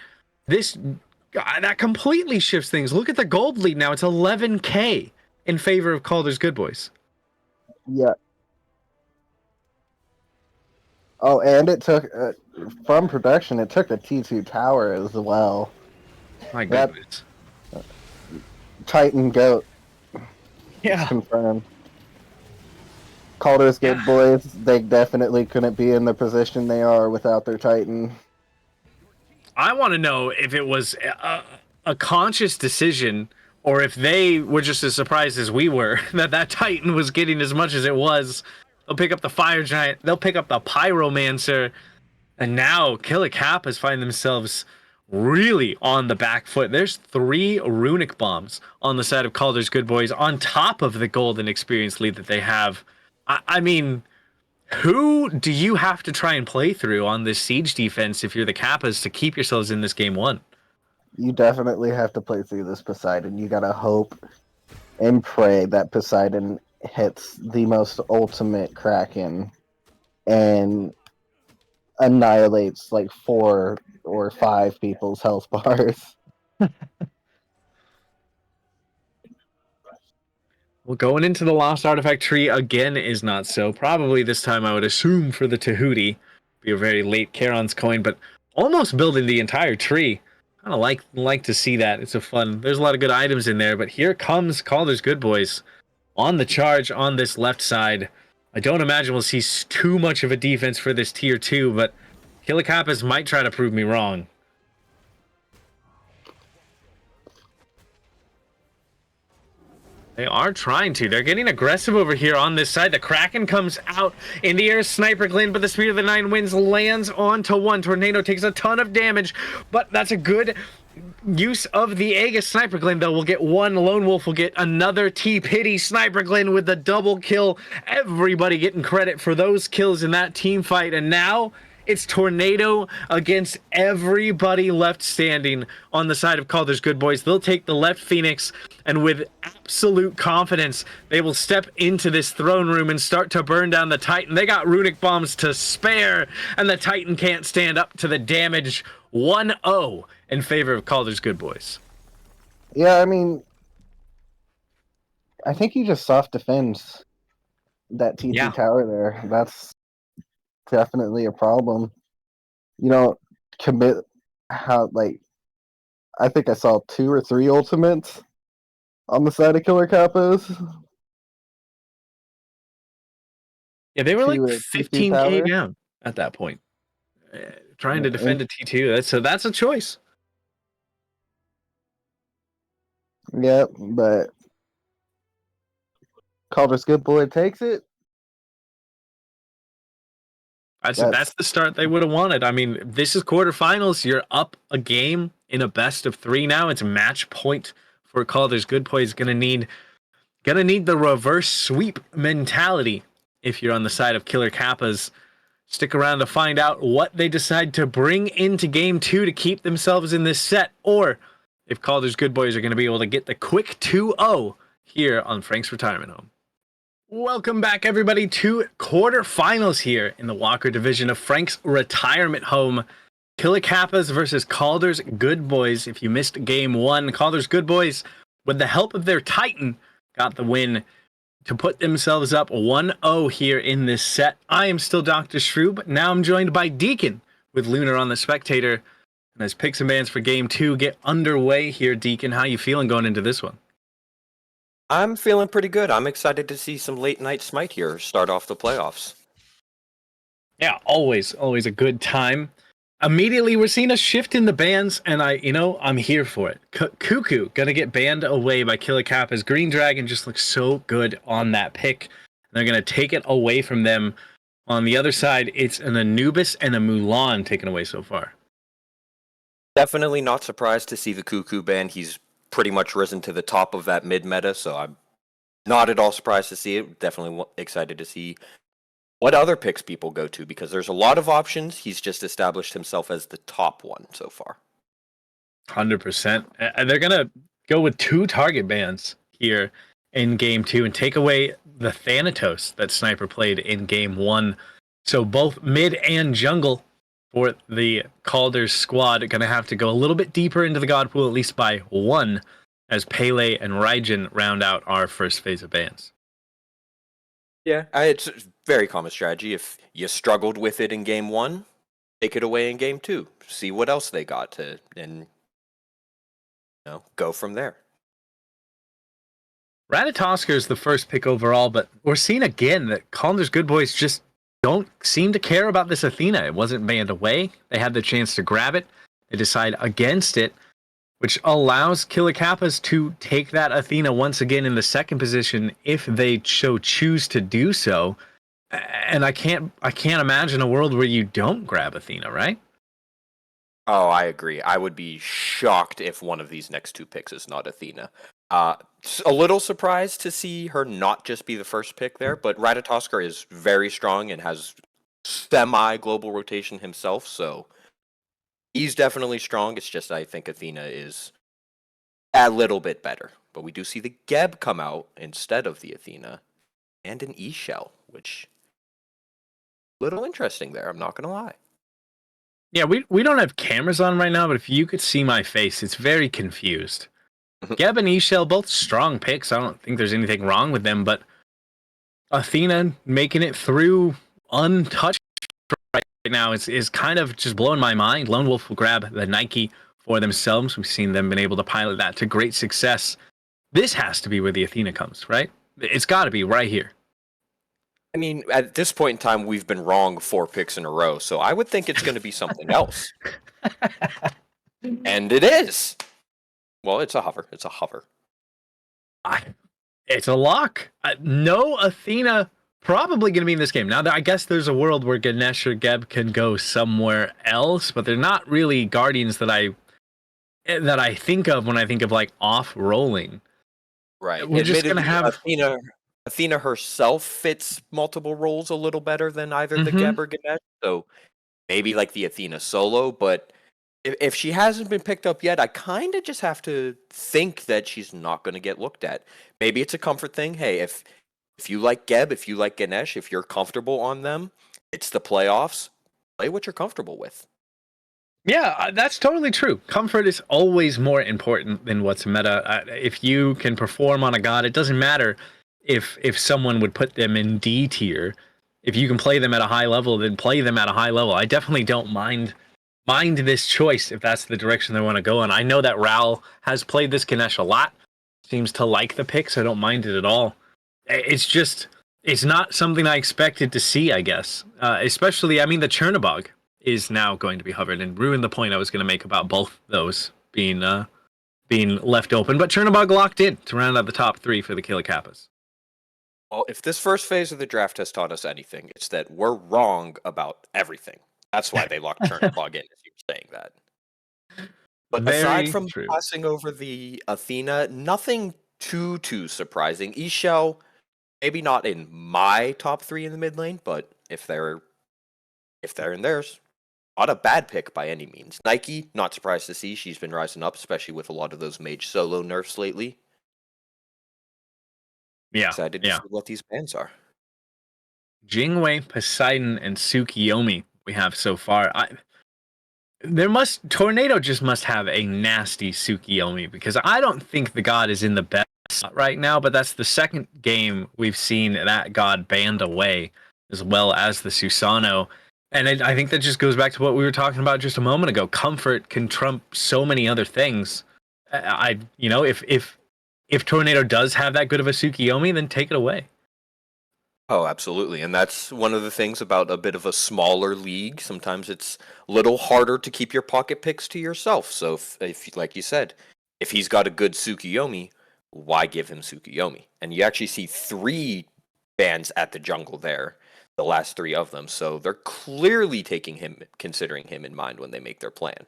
That completely shifts things. Look at the gold lead now. It's 11k in favor of Calder's good boys. Yeah. Oh, and it took, from production, it took a T2 tower as well. My goodness. Titan GOAT. Yeah. Confirmed. Calder's good boys, they definitely couldn't be in the position they are without their Titan. I want to know if it was a conscious decision or if they were just as surprised as we were that Titan was getting as much as it was. They'll pick up the Fire Giant, they'll pick up the Pyromancer, and now Killer Kappas find themselves really on the back foot. There's 3 runic bombs on the side of Calder's good boys on top of the golden experience lead that they have. I mean, who do you have to try and play through on this siege defense if you're the Kappas to keep yourselves in this game 1? You definitely have to play through this Poseidon. You gotta hope and pray that Poseidon hits the most ultimate Kraken and annihilates like 4 or 5 people's health bars. Well, going into the Lost Artifact tree again is not so. Probably this time I would assume for the Tahuti. Be a very late Charon's coin, but almost building the entire tree. Kind of like to see that. It's a fun. There's a lot of good items in there, but here comes Calder's good boys on the charge on this left side. I don't imagine we'll see too much of a defense for this tier 2, but Killer Kappas might try to prove me wrong. They are trying to. They're getting aggressive over here on this side. The Kraken comes out in the air. Sniper Glen, but the Speed of the Nine Winds lands onto one. Tornado takes a ton of damage, but that's a good use of the Aegis. Sniper Glen, though, will get one. Lone Wolf will get another. T-Pity. Sniper Glen with the double kill. Everybody getting credit for those kills in that team fight. And now it's Tornado against everybody left standing on the side of Calder's Good Boys. They'll take the left Phoenix, and with absolute confidence, they will step into this throne room and start to burn down the Titan. They got runic bombs to spare, and the Titan can't stand up to the damage. 1-0 in favor of Calder's Good Boys. Yeah, I mean, I think he just soft defends that TT tower there. That's definitely a problem. You know, commit how, like, I think I saw 2 or 3 ultimates on the side of Killer Kappas. Yeah, they were like 15k down at that point, trying to defend a T2. That's a choice. Yeah, but Calder's Good Boy takes it. That's the start they would have wanted. I mean, this is quarterfinals. You're up a game in a best of 3 now. It's a match point for Calder's Good Boys. Gonna need the reverse sweep mentality if you're on the side of Killer Kappas. Stick around to find out what they decide to bring into game 2 to keep themselves in this set, or if Calder's Good Boys are going to be able to get the quick 2-0 here on Frank's Retirement Home. Welcome back, everybody, to quarterfinals here in the Walker division of Frank's Retirement Home. Killer Kappas versus Calder's Good Boys. If you missed game 1, Calder's Good Boys, with the help of their Titan, got the win to put themselves up 1-0 here in this set. I am still Dr. Shrew, but now I'm joined by Deacon with Lunar on the Spectator. And as picks and bans for game 2 get underway here, Deacon, how you feeling going into this one? I'm feeling pretty good. I'm excited to see some late night Smite here start off the playoffs. Yeah, always a good time. Immediately, we're seeing a shift in the bans, and I'm here for it. Cuckoo gonna get banned away by Killer Kappas. Green Dragon just looks so good on that pick. They're gonna take it away from them. On the other side, it's an Anubis and a Mulan taken away so far. Definitely not surprised to see the Cuckoo ban. He's pretty much risen to the top of that mid meta, so I'm not at all surprised to see it. Definitely excited to see what other picks people go to, because there's a lot of options. He's just established himself as the top one so far. 100%. And they're going to go with 2 target bans here in game 2 and take away the Thanatos that Sniper played in game 1. So both mid and jungle for the Calder's squad are going to have to go a little bit deeper into the God Pool, at least by 1, as Pele and Raijin round out our first phase of bans. Yeah, it's a very common strategy. If you struggled with it in game 1, take it away in game 2. See what else they got to, and go from there. Ratatosker is the first pick overall, but we're seeing again that Calder's Good Boys just don't seem to care about this Athena. It wasn't banned away. They had the chance to grab it. They decide against it, which allows Killer Kappas to take that Athena once again in the second position if they choose to do so. And I can't imagine a world where you don't grab Athena, right? Oh, I agree. I would be shocked if one of these next 2 picks is not Athena. A little surprised to see her not just be the first pick there, but Ratatosker is very strong and has semi-global rotation himself, so he's definitely strong. It's just I think Athena is a little bit better. But we do see the Geb come out instead of the Athena, and an E-Shell, which a little interesting there, I'm not going to lie. Yeah, we don't have cameras on right now, but if you could see my face, it's very confused. Geb and E-Shell, both strong picks. I don't think there's anything wrong with them, but Athena making it through untouched right now is kind of just blowing my mind. Lone Wolf will grab the Nike for themselves. We've seen them been able to pilot that to great success. This has to be where the Athena comes, right? It's got to be right here. I mean, at this point in time, we've been wrong 4 picks in a row, so I would think it's going to be something else. And it is. Well, it's a hover. It's a hover. It's a lock. No Athena probably going to be in this game. Now, I guess there's a world where Ganesh or Geb can go somewhere else, but they're not really guardians that I think of when I think of like off rolling. Right. We're just going to have Athena herself fits multiple roles a little better than either the Mhm. Geb or Ganesh, so maybe like the Athena solo, but if she hasn't been picked up yet, I kind of just have to think that she's not going to get looked at. Maybe it's a comfort thing. Hey, if you like Geb, if you like Ganesh, if you're comfortable on them, it's the playoffs. Play what you're comfortable with. Yeah, that's totally true. Comfort is always more important than what's meta. If you can perform on a god, it doesn't matter if someone would put them in D tier. If you can play them at a high level, then play them at a high level. I definitely don't mind this choice if that's the direction they want to go in. I know that Raul has played this Ganesh a lot. Seems to like the pick, so I don't mind it at all. It's just it's not something I expected to see, I guess. Especially, I mean, the Chernobog is now going to be hovered and ruin the point I was going to make about both those being left open. But Chernobog locked in to round out the top 3 for the Killer Kappas. Well, if this first phase of the draft has taught us anything, it's that we're wrong about everything. That's why they locked Chernobog in, as you were saying that. But aside Very from true. passing over the Athena, nothing too surprising. Ishel, maybe not in my top 3 in the mid lane, but if they're in theirs, not a bad pick by any means. Nike, not surprised to see she's been rising up, especially with a lot of those mage solo nerfs lately. Yeah, Excited to see what these bans are. Jingwei, Poseidon, and Tsukiyomi we have so far. Tornado just must have a nasty Tsukiyomi because I don't think the god is in the best spot right now, but that's the second game we've seen that god banned away, as well as the Susano. And I think that just goes back to what we were talking about just a moment ago. Comfort can trump so many other things. If Tornado does have that good of a Tsukiyomi, then take it away. Oh, absolutely. And that's one of the things about a bit of a smaller league. Sometimes it's a little harder to keep your pocket picks to yourself. So if like you said, if he's got a good Tsukiyomi, why give him Tsukiyomi? And you actually see 3 bans at the jungle there, the last 3 of them. So they're clearly considering him in mind when they make their plan.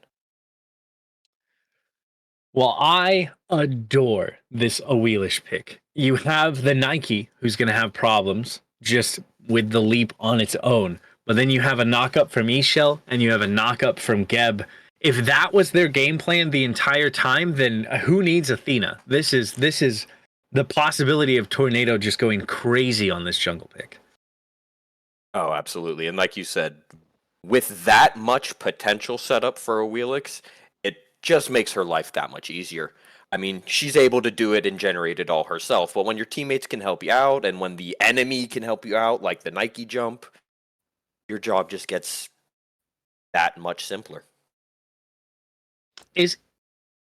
Well, I adore this Awelish pick. You have the Nike, who's going to have problems just with the leap on its own. But then you have a knock-up from Ishel, and you have a knock-up from Geb. If that was their game plan the entire time, then who needs Athena? This is the possibility of Tornado just going crazy on this jungle pick. Oh, absolutely. And like you said, with that much potential setup for a Wheelix, it just makes her life that much easier. I mean, she's able to do it and generate it all herself, but when your teammates can help you out and when the enemy can help you out, like the Nike jump, your job just gets that much simpler. Is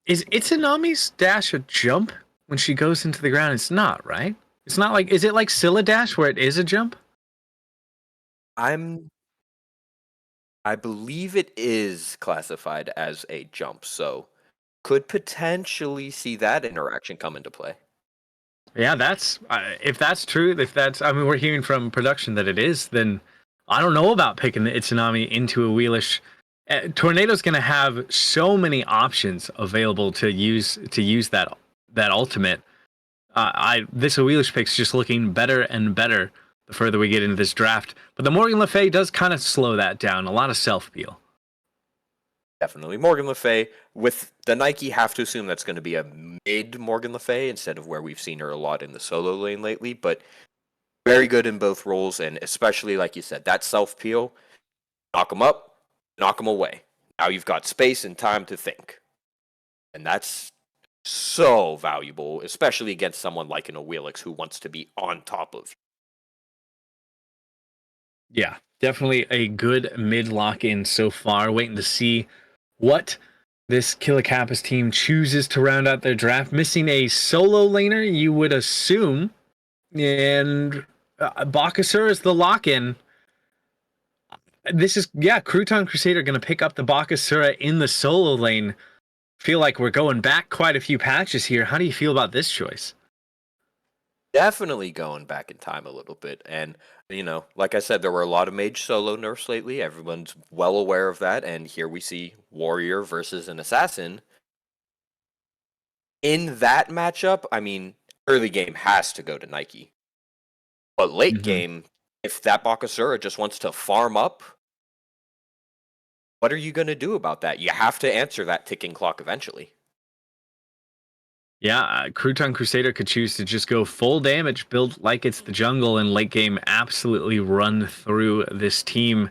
Itsunami's dash a jump when she goes into the ground? It's not, right? It's not like, is it like Scylla dash where it is a jump? I believe it is classified as a jump, so could potentially see that interaction come into play. Yeah, that's if that's true. I mean, we're hearing from production that it is. Then I don't know about picking the Itsunami into a Wheelish. Tornado's going to have so many options available to use that ultimate. This Wheelish pick's just looking better and better the further we get into this draft. But the Morgan Le Fay does kind of slow that down. A lot of self peel. Definitely. Morgan Le Fay, with the Nike, have to assume that's going to be a mid Morgan Le Fay instead of where we've seen her a lot in the solo lane lately, but very good in both roles, and especially, like you said, that self-peel, knock them up, knock them away. Now you've got space and time to think. And that's so valuable, especially against someone like an Awelix who wants to be on top of you. Yeah, definitely a good mid lock-in so far. Waiting to see what this Killer Kappas team chooses to round out their draft. Missing a solo laner, you would assume. And Bakasura is the lock-in. This is, yeah, Crouton Crusader going to pick up the Bakasura in the solo lane. Feel like we're going back quite a few patches here. How do you feel about this choice? Definitely going back in time a little bit. And, like I said, there were a lot of mage solo nerfs lately. Everyone's well aware of that. And here we see warrior versus an assassin. In that matchup, I mean, early game has to go to Nike. But late game, if that Bakasura just wants to farm up, what are you going to do about that? You have to answer that ticking clock eventually. Yeah, Crouton Crusader could choose to just go full damage, build like it's the jungle, and late game absolutely run through this team.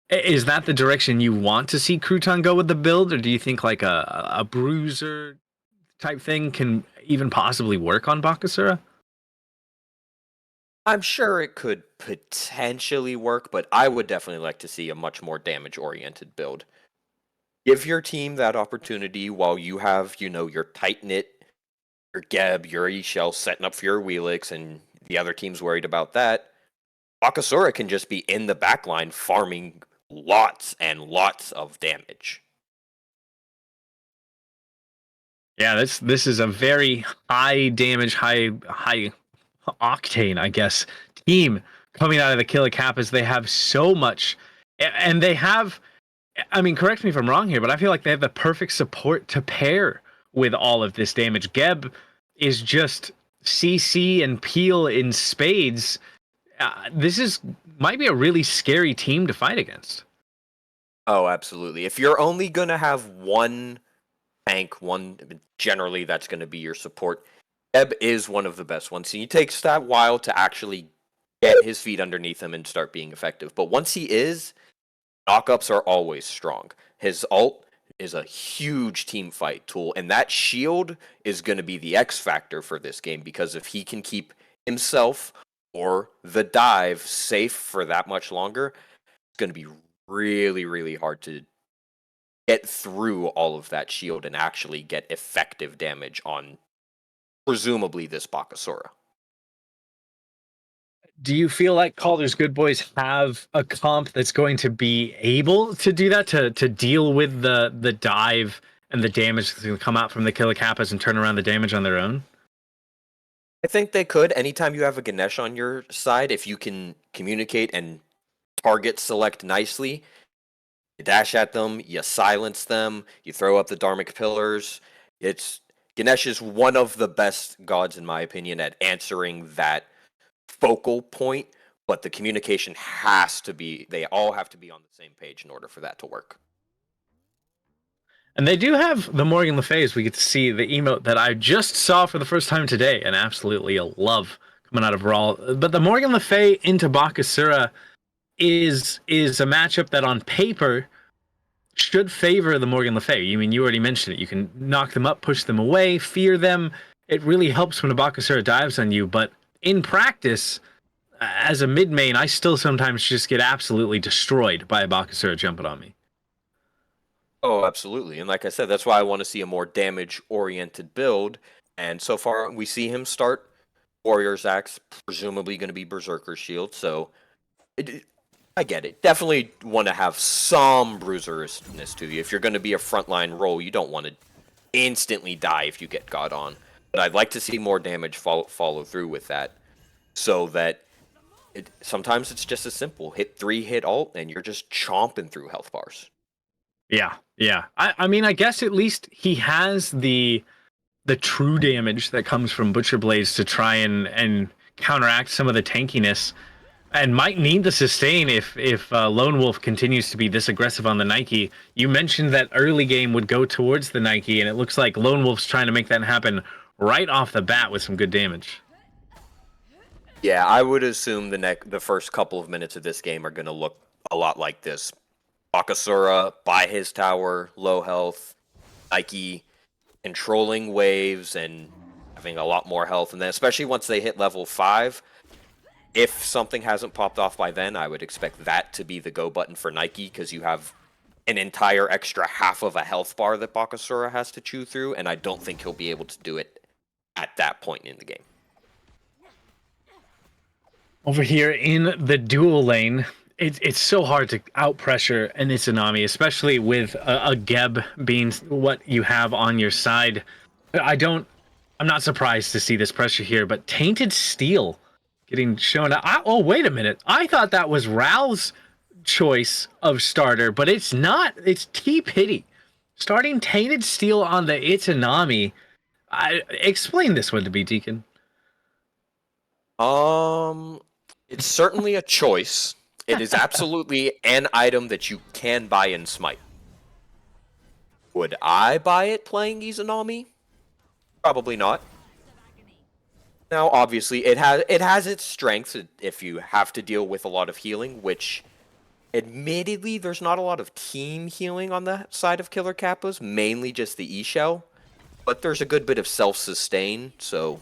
Is that the direction you want to see Crouton go with the build, or do you think like a bruiser type thing can even possibly work on Bakasura? I'm sure it could potentially work, but I would definitely like to see a much more damage-oriented build. Give your team that opportunity while you have, your tight-knit, your Geb, your E-Shell setting up for your Wheelix, and the other team's worried about that. Bakasura can just be in the backline farming lots and lots of damage. Yeah, this is a very high damage, high octane, I guess, team coming out of the Killer Kappas. They have so much, and they have. I mean, correct me if I'm wrong here, but I feel like they have the perfect support to pair with all of this damage. Geb is just CC and Peel in spades. This might be a really scary team to fight against. Oh, absolutely. If you're only going to have one tank, generally that's going to be your support. Eb is one of the best ones. He takes that while to actually get his feet underneath him and start being effective. But once he is, knockups are always strong. His ult is a huge team fight tool, and that shield is going to be the X factor for this game, because if he can keep himself or the dive safe for that much longer, it's going to be really, really hard to get through all of that shield and actually get effective damage on presumably this Bakasura. Do you feel like Calder's Good Boys have a comp that's going to be able to do that, to deal with the dive and the damage that's going to come out from the Killer Kappas and turn around the damage on their own? I think they could. Anytime you have a Ganesh on your side, if you can communicate and target select nicely, you dash at them, you silence them, you throw up the Dharmic Pillars. Ganesh is one of the best gods, in my opinion, at answering that focal point, but the communication they all have to be on the same page in order for that to work. And they do have the Morgan Le Fays. We get to see the emote that I just saw for the first time today, and absolutely a love coming out of Brawl. But the Morgan Le Fay into Bakasura is a matchup that on paper should favor the Morgan Le Fay. I mean, you already mentioned it. You can knock them up, push them away, fear them. It really helps when a Bakasura dives on you. But in practice, as a mid main, I still sometimes just get absolutely destroyed by a Bakasura jumping on me. Oh, absolutely. And like I said, that's why I want to see a more damage-oriented build. And so far, we see him start Warrior's Axe, presumably going to be Berserker Shield. So I get it. Definitely want to have some bruiserousness to you. If you're going to be a frontline role, you don't want to instantly die if you get got on. But I'd like to see more damage follow through with that, so that sometimes it's just as simple. Hit 3, hit ult, and you're just chomping through health bars. Yeah. I mean, I guess at least he has the true damage that comes from Butcher Blades to try and counteract some of the tankiness, and might need the sustain if Lone Wolf continues to be this aggressive on the Nike. You mentioned that early game would go towards the Nike, and it looks like Lone Wolf's trying to make that happen right off the bat with some good damage. Yeah, I would assume the first couple of minutes of this game are going to look a lot like this. Bakasura by his tower, low health, Nike controlling waves and having a lot more health, and then especially once they hit level 5, if something hasn't popped off by then, I would expect that to be the go button for Nike, because you have an entire extra half of a health bar that Bakasura has to chew through, and I don't think he'll be able to do it at that point in the game. Over here in the dual lane, it's so hard to out pressure an Izanami, especially with a Geb being what you have on your side. I'm not surprised to see this pressure here, but Tainted Steel getting shown up. Oh, wait a minute. I thought that was Rao's choice of starter, but it's not. It's T-Pity. Starting Tainted Steel on the Izanami. Explain this one to me, Deacon. It's certainly a choice. It is absolutely an item that you can buy in Smite. Would I buy it playing Izanami? Probably not. Now, obviously, it has its strengths if you have to deal with a lot of healing, which, admittedly, there's not a lot of team healing on the side of Killer Kappas, mainly just the E-Shell. But there's a good bit of self-sustain, so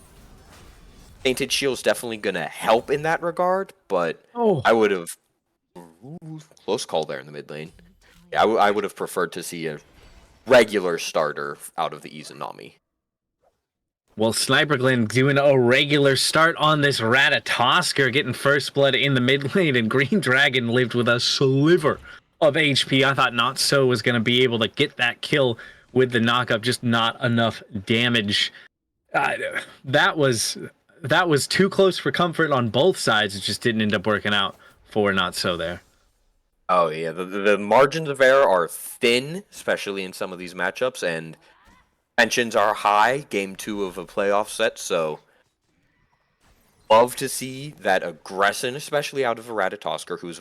Tainted Shield's definitely going to help in that regard, but I would have... Close call there in the mid lane. Yeah, I would have preferred to see a regular starter out of the Izanami. Well, Sniper Glenn doing a regular start on this Ratatosker, getting first blood in the mid lane, and Green Dragon lived with a sliver of HP. I thought Not So was going to be able to get that kill with the knockup, just not enough damage. That was too close for comfort on both sides. It just didn't end up working out for Not So there. Oh yeah, the margins of error are thin, especially in some of these matchups, and tensions are high. Game 2 of a playoff set, so love to see that aggression, especially out of a Ratatosker, who's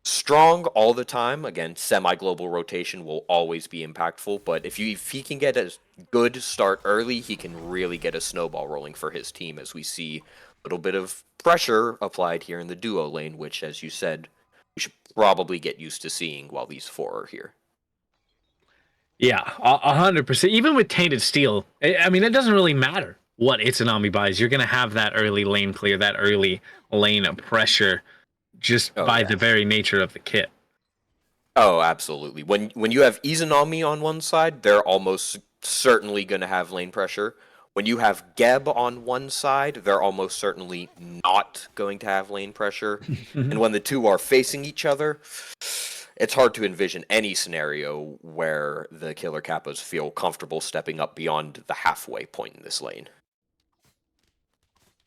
strong all the time. Again, semi-global rotation will always be impactful, but if he can get a good start early, he can really get a snowball rolling for his team, as we see a little bit of pressure applied here in the duo lane, which, as you said, we should probably get used to seeing while these four are here. Yeah, 100%. Even with Tainted Steel, I mean, it doesn't really matter what Izanami buys. You're going to have that early lane clear, that early lane pressure, just by the very nature of the kit. Oh, absolutely. When you have Izanami on one side, they're almost certainly going to have lane pressure. When you have Geb on one side, they're almost certainly not going to have lane pressure. And when the two are facing each other, it's hard to envision any scenario where the Killer Kappas feel comfortable stepping up beyond the halfway point in this lane.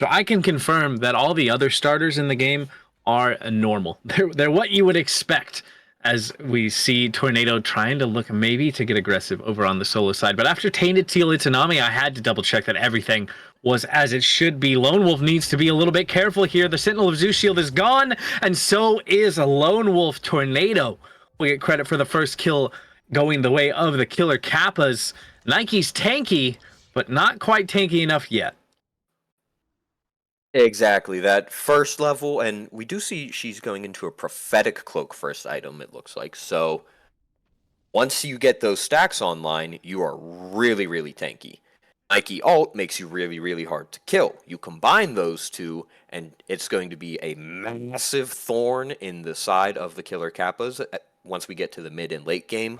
So I can confirm that all the other starters in the game are normal. They're what you would expect, as we see Tornado trying to look maybe to get aggressive over on the solo side. But after Tainted Steel Izanami, I had to double check that everything was as it should be. Lone Wolf needs to be a little bit careful here. The Sentinel of Zeus Shield is gone, and so is a Lone Wolf. Tornado will get credit for the first kill going the way of the Killer Kappas. Nike's tanky, but not quite tanky enough yet. Exactly, that first level, and we do see she's going into a Prophetic Cloak first item, it looks like. So once you get those stacks online, you are really, really tanky. Nike ult makes you really, really hard to kill. You combine those two, and it's going to be a massive thorn in the side of the Killer Kappas once we get to the mid and late game.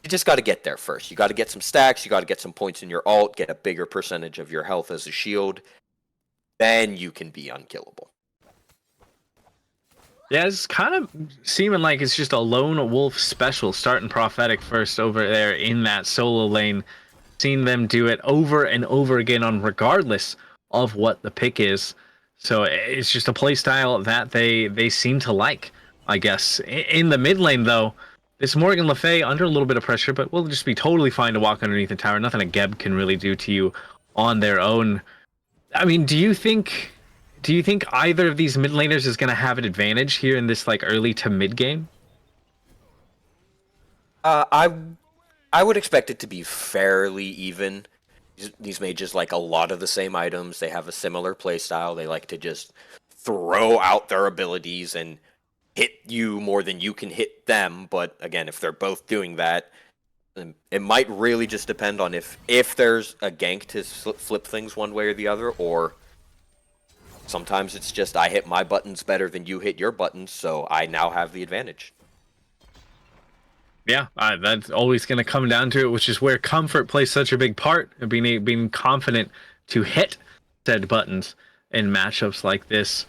You just got to get there first. You got to get some stacks, you got to get some points in your ult, get a bigger percentage of your health as a shield. Then you can be unkillable. Yeah, it's kind of seeming like it's just a lone wolf special, starting Prophetic first over there in that solo lane. Seen them do it over and over again on regardless of what the pick is. So it's just a play style that they seem to like, I guess. In the mid lane, though, this Morgan Le Fay under a little bit of pressure, but will just be totally fine to walk underneath the tower. Nothing a Geb can really do to you on their own. I mean, do you think either of these mid laners is going to have an advantage here in this like early to mid game? I would expect it to be fairly even. These mages like a lot of the same items. They have a similar playstyle. They like to just throw out their abilities and hit you more than you can hit them. But again, if they're both doing that, it might really just depend on if there's a gank to flip things one way or the other, or sometimes it's just I hit my buttons better than you hit your buttons, so I now have the advantage. Yeah, that's always going to come down to it, which is where comfort plays such a big part of being confident to hit said buttons. in matchups like this.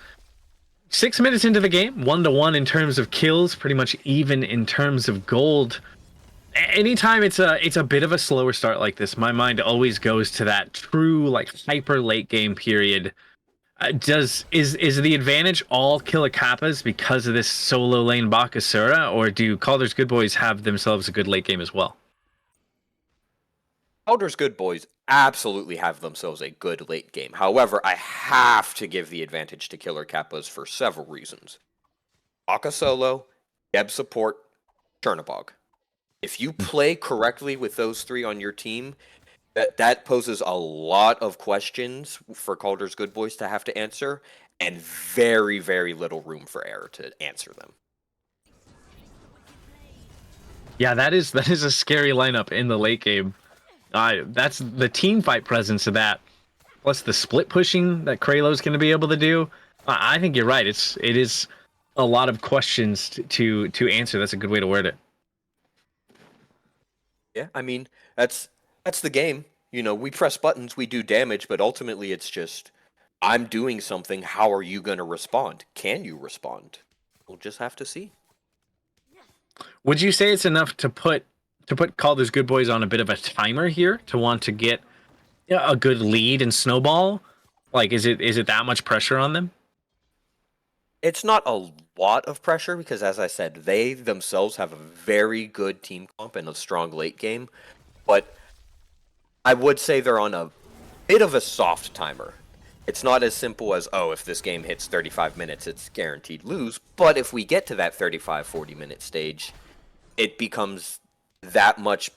6 minutes into the game, 1-1 in terms of kills, pretty much even in terms of gold. Anytime it's a bit of a slower start like this, my mind always goes to that true like hyper late game period. Is the advantage all killer Kappas because of this solo lane Bakasura, or do Calder's good boys have themselves a good late game as well? Kalder's good boys absolutely have themselves a good late game. However, I have to give the advantage to killer Kappas for several reasons. Aka solo, Geb support, Chernobog. If you play correctly with those three on your team, that poses a lot of questions for Calder's good boys to have to answer, and very, very little room for error to answer them. Yeah, that is a scary lineup in the late game. That's the team fight presence of that, plus the split pushing that Kralo's going to be able to do. I think you're right. It is a lot of questions to answer. That's a good way to word it. Yeah, I mean, that's the game. You know, we press buttons, we do damage, but ultimately it's just, I'm doing something, how are you going to respond? Can you respond? We'll just have to see. Would you say it's enough to put Calder's good boys on a bit of a timer here to want to get a good lead and snowball? Like, is it that much pressure on them? It's not a lot of pressure because, as I said, they themselves have a very good team comp and a strong late game, but I would say they're on a bit of a soft timer. It's not as simple as, oh, if this game hits 35 minutes, it's guaranteed lose. But if we get to that 35, 40-minute stage, it becomes that much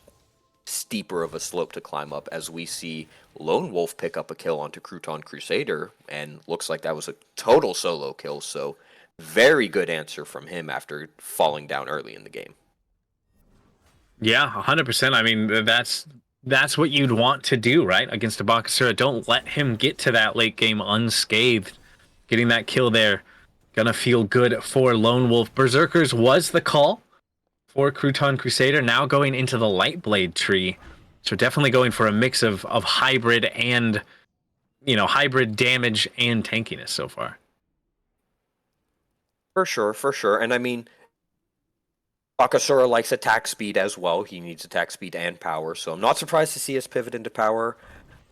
steeper of a slope to climb up as we see Lone Wolf pick up a kill onto Crouton Crusader, and looks like that was a total solo kill, so very good answer from him after falling down early in the game. Yeah, 100%. I mean, that's what you'd want to do, right? Against a Bakasura. Don't let him get to that late game unscathed. Getting that kill there, gonna feel good for Lone Wolf. Berserkers was the call for Crouton Crusader, now going into the Lightblade tree. So definitely going for a mix of hybrid and, hybrid damage and tankiness so far. For sure. And I mean, Bakasura likes attack speed as well. He needs attack speed and power, so I'm not surprised to see us pivot into power.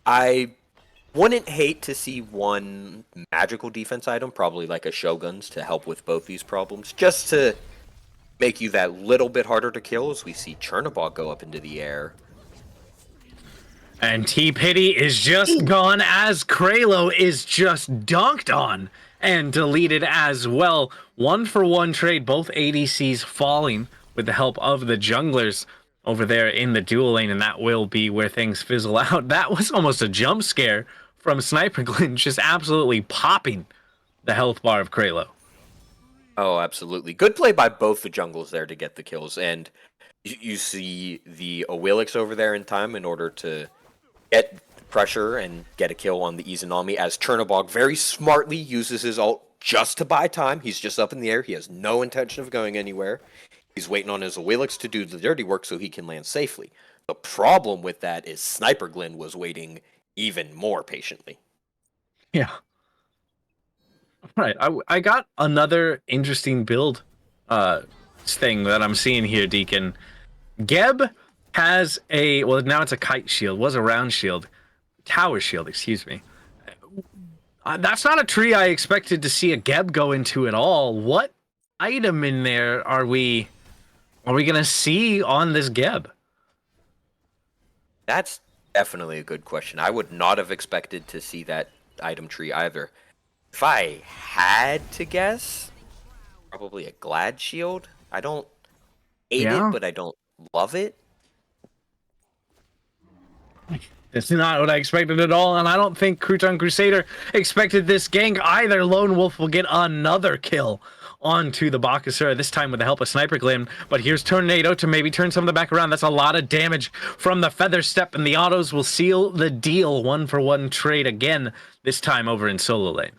I wouldn't hate to see one magical defense item, probably like a Shogun's, to help with both these problems, just to make you that little bit harder to kill as we see Chernobog go up into the air. And T-Pity is just gone as Kralo is just dunked on and deleted as well. 1-for-1 trade, both ADCs falling with the help of the junglers over there in the dual lane, and that will be where things fizzle out. That was almost a jump scare from Sniper Glyn, just absolutely popping the health bar of Kralo. Oh, absolutely. Good play by both the jungles there to get the kills, and you see the Awilix over there in time in order to get pressure and get a kill on the Izanami, as Chernobog very smartly uses his ult just to buy time. He's just up in the air. He has no intention of going anywhere. He's waiting on his Awilix to do the dirty work so he can land safely. The problem with that is Sniper Glyn was waiting even more patiently. Yeah. Right. I got another interesting build thing that I'm seeing here, Deacon. Geb has now it's a kite shield, was a round shield. Tower shield, excuse me. That's not a tree I expected to see a Geb go into at all. What item in there are we gonna see on this Geb? That's definitely a good question. I would not have expected to see that item tree either. If I had to guess, probably a Glad Shield. I don't hate it, but I don't love it. It's not what I expected at all, and I don't think Crouton Crusader expected this gank either. Lone Wolf will get another kill onto the Bakasura, this time with the help of Sniper Glyn. But here's Tornado to maybe turn some of the back around. That's a lot of damage from the Feather Step, and the autos will seal the deal. 1-for-1 trade again, this time over in solo lane.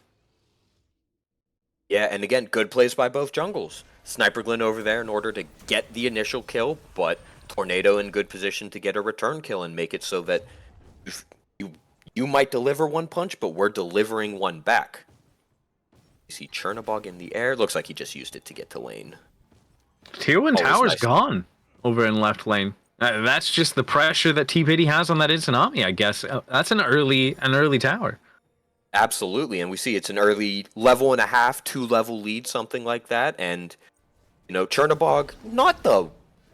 Yeah, and again, good plays by both jungles. Sniper Glyn over there in order to get the initial kill, but Tornado in good position to get a return kill and make it so that you You might deliver one punch, but we're delivering one back. You see Chernobog in the air. Looks like he just used it to get to lane. Tier 1 Always tower's nice. gone over in left lane. That's just the pressure that T-Pity has on that Izanami, I guess. That's an early tower. Absolutely, and we see it's an early level and a half, 2-level lead, something like that. And, Chernobog, not the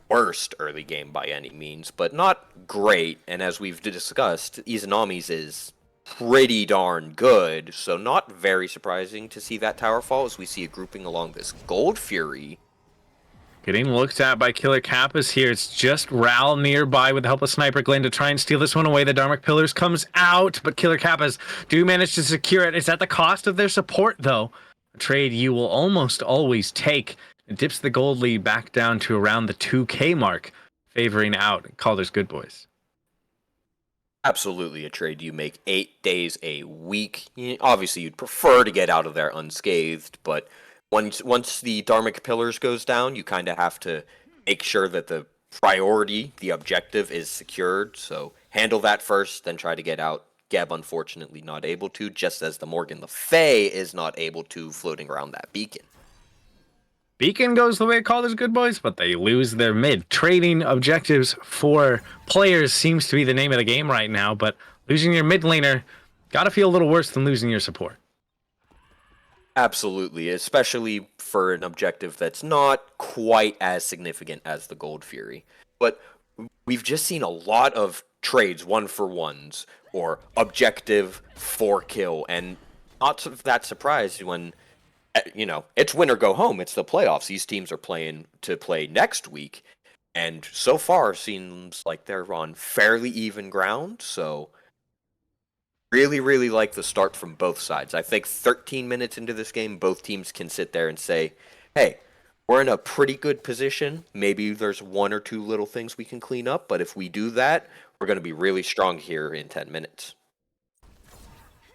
worst early game by any means, but not great. And as we've discussed, Izanami's is pretty darn good, so not very surprising to see that tower fall as we see a grouping along this Gold Fury. Getting looked at by Killer Kappas here. It's just Ral nearby with the help of Sniper Glenn to try and steal this one away. The Dharmic Pillars comes out, but Killer Kappas do manage to secure it. It's at the cost of their support, though. A trade you will almost always take. It dips the gold lead back down to around the 2K mark, favoring out Calder's Good Boys. Absolutely a trade you make 8 days a week. Obviously, you'd prefer to get out of there unscathed, but once the Dharmic Pillars goes down, you kind of have to make sure that the priority, the objective, is secured. So handle that first, then try to get out. Geb, unfortunately, not able to, just as the Morgan Le Fay is not able to, floating around that beacon. Beacon goes the way of Calder's Good Boys, but they lose their mid. Trading objectives for players seems to be the name of the game right now, but losing your mid laner gotta feel a little worse than losing your support. Absolutely, especially for an objective that's not quite as significant as the Gold Fury. But we've just seen a lot of trades 1-for-1s or objective 4-kill, and not that surprised when, it's win or go home. It's the playoffs. These teams are playing to play next week, and so far seems like they're on fairly even ground, so really, really like the start from both sides. I think 13 minutes into this game, both teams can sit there and say, hey, we're in a pretty good position. Maybe there's 1 or 2 little things we can clean up, but if we do that, we're going to be really strong here in 10 minutes.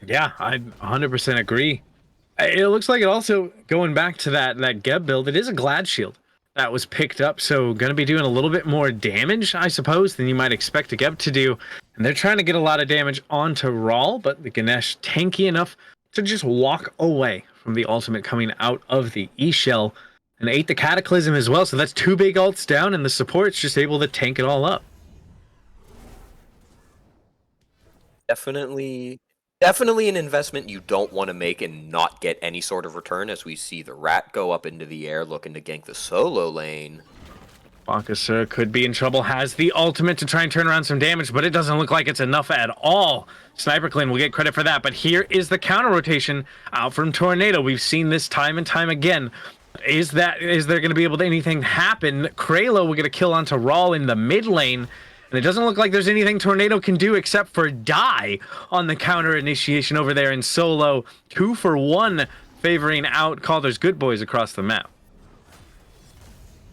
Yeah, I 100% agree. It looks like it also, going back to that Geb build, it is a Glad Shield that was picked up, so going to be doing a little bit more damage, I suppose, than you might expect a Geb to do. And they're trying to get a lot of damage onto Rawl, but the Ganesh tanky enough to just walk away from the ultimate coming out of the E-Shell and ate the Cataclysm as well. So that's 2 big ults down, and the support's just able to tank it all up. Definitely an investment you don't want to make and not get any sort of return, as we see the Rat go up into the air looking to gank the solo lane. Bakasura could be in trouble, has the ultimate to try and turn around some damage, but it doesn't look like it's enough at all. Sniper Clan will get credit for that, but here is the counter rotation out from Tornado. We've seen this time and time again. Is there going to be able to anything happen? Kralo will get a kill onto Rawl in the mid lane, and it doesn't look like there's anything Tornado can do except for die on the counter initiation over there in solo. 2-for-1 favoring out Calder's Good Boys across the map.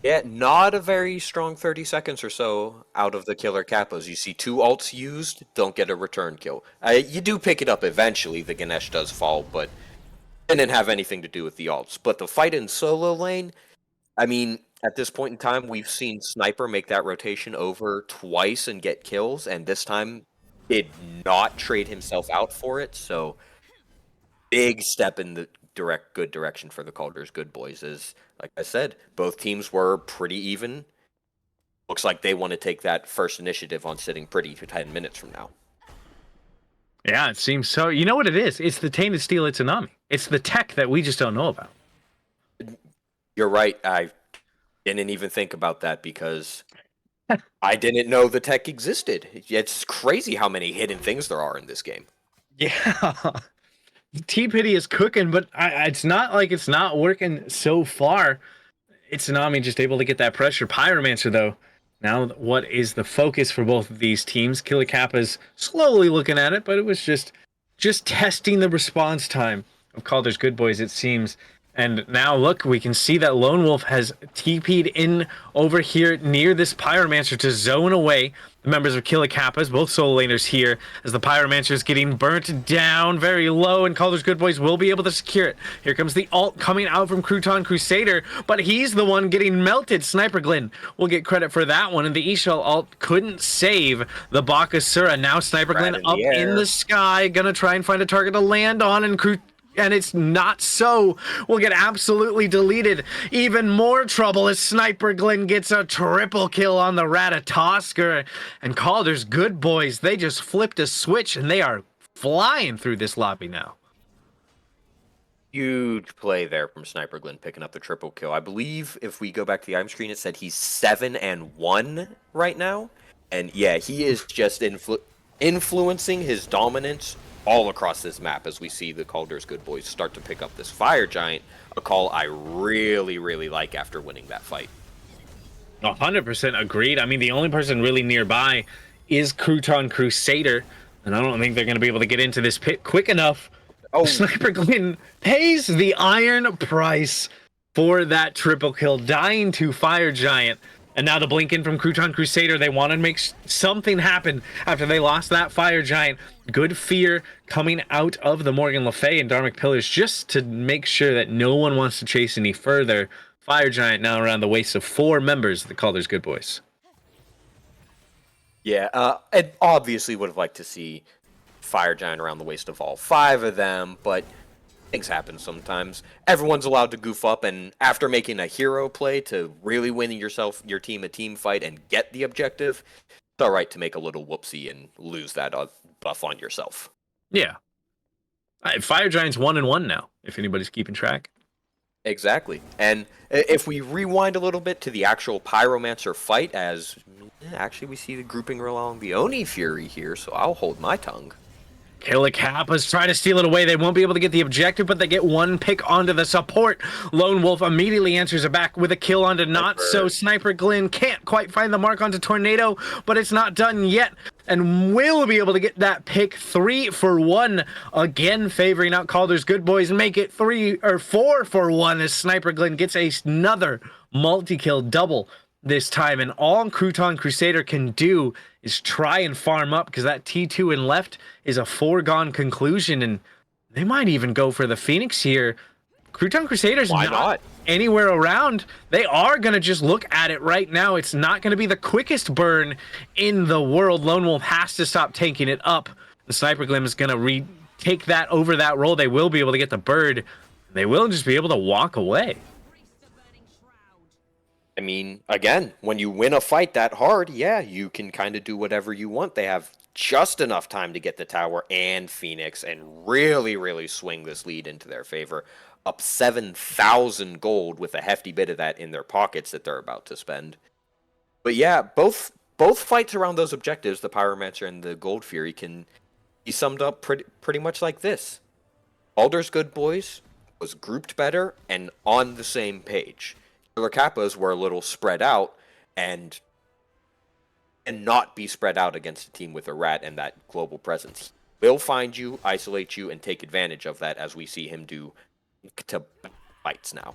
Yeah, not a very strong 30 seconds or so out of the Killer Kappas. You see 2 ults used, don't get a return kill. You do pick it up eventually, the Ganesh does fall, but it didn't have anything to do with the ults. But the fight in solo lane, I mean, at this point in time, we've seen Sniper make that rotation over twice and get kills, and this time did not trade himself out for it, so big step in the good direction for the Calder's Good Boys. Is, like I said, both teams were pretty even. Looks like they want to take that first initiative on sitting pretty for 10 minutes from now. Yeah, it seems so. You know what it is? It's the Tainted Steel Izanami. It's the tech that we just don't know about. You're right. I didn't even think about that because I didn't know the tech existed. It's crazy how many hidden things there are in this game. Yeah. T-Pity is cooking, but it's not like it's not working so far. It's Tsunami just able to get that pressure. Pyromancer, though, now what is the focus for both of these teams? Killer Kappa's slowly looking at it, but it was just testing the response time of Calder's Good Boys, it seems. And now look, we can see that Lone Wolf has TP'd in over here near this Pyromancer to zone away the members of Kappas, both solo laners here, as the Pyromancer is getting burnt down very low, and Calder's Good Boys will be able to secure it. Here comes the ult coming out from Crouton Crusader, but he's the one getting melted. Sniper Glenn will get credit for that one, and the Ishal ult couldn't save the Bakasura. Now Sniper Glenn up in the sky, gonna try and find a target to land on, and it's not so. Will get absolutely deleted. Even more trouble as Sniper Glenn gets a triple kill on the Ratatosker. And Calder's Good Boys, they just flipped a switch and they are flying through this lobby now. Huge play there from Sniper Glenn picking up the triple kill. I believe if we go back to the item screen, it said he's 7-1 right now. And yeah, he is just influencing his dominance all across this map as we see the Calder's Good Boys start to pick up this Fire Giant, a call I really, really like after winning that fight. 100% agreed. I mean, the only person really nearby is Crouton Crusader, and I don't think they're going to be able to get into this pit quick enough. Oh, Sniper Glenn pays the iron price for that triple kill, dying to Fire Giant. And now the blink in from Crouton Crusader. They want to make something happen after they lost that Fire Giant. Good fear coming out of the Morgan Le Fay and Dharmic Pillars just to make sure that no one wants to chase any further. Fire Giant now around the waist of 4 members of the Calder's Good Boys. Yeah, I obviously would have liked to see Fire Giant around the waist of all 5 of them, but things happen sometimes. Everyone's allowed to goof up, and after making a hero play to really win your team a team fight and get the objective, it's alright to make a little whoopsie and lose that buff on yourself. Yeah. Fire Giant's 1-1 now, if anybody's keeping track. Exactly. And if we rewind a little bit to the actual Pyromancer fight, as actually we see the grouping along the Oni Fury here, so I'll hold my tongue. Kappas try to steal it away. They won't be able to get the objective, but they get one pick onto the support. Lone Wolf immediately answers it back with a kill onto Not So. Sniper Glenn can't quite find the mark onto Tornado, but it's not done yet. And will be able to get that pick 3 for 1. Again, favoring out Calder's Good Boys and make it 4 for 1 as Sniper Glenn gets another multi-kill double this time. And all Crouton Crusader can do is try and farm up, because that T2 in left is a foregone conclusion, and they might even go for the Phoenix here. Crouton Crusader's not anywhere around. They are going to just look at it right now. It's not going to be the quickest burn in the world. Lone Wolf has to stop tanking it up. The Sniper Glim is going to retake that over that roll. They will be able to get the bird. They will just be able to walk away. I mean, again, when you win a fight that hard, yeah, you can kind of do whatever you want. They have just enough time to get the tower and Phoenix and really, really swing this lead into their favor. Up 7,000 gold with a hefty bit of that in their pockets that they're about to spend. But yeah, both fights around those objectives, the Pyromancer and the Gold Fury, can be summed up pretty much like this. Calder's Good Boys was grouped better and on the same page. Killer Kappas were a little spread out and not be spread out against a team with a rat and that global presence. He'll find you, isolate you, and take advantage of that, as we see him do to fights now.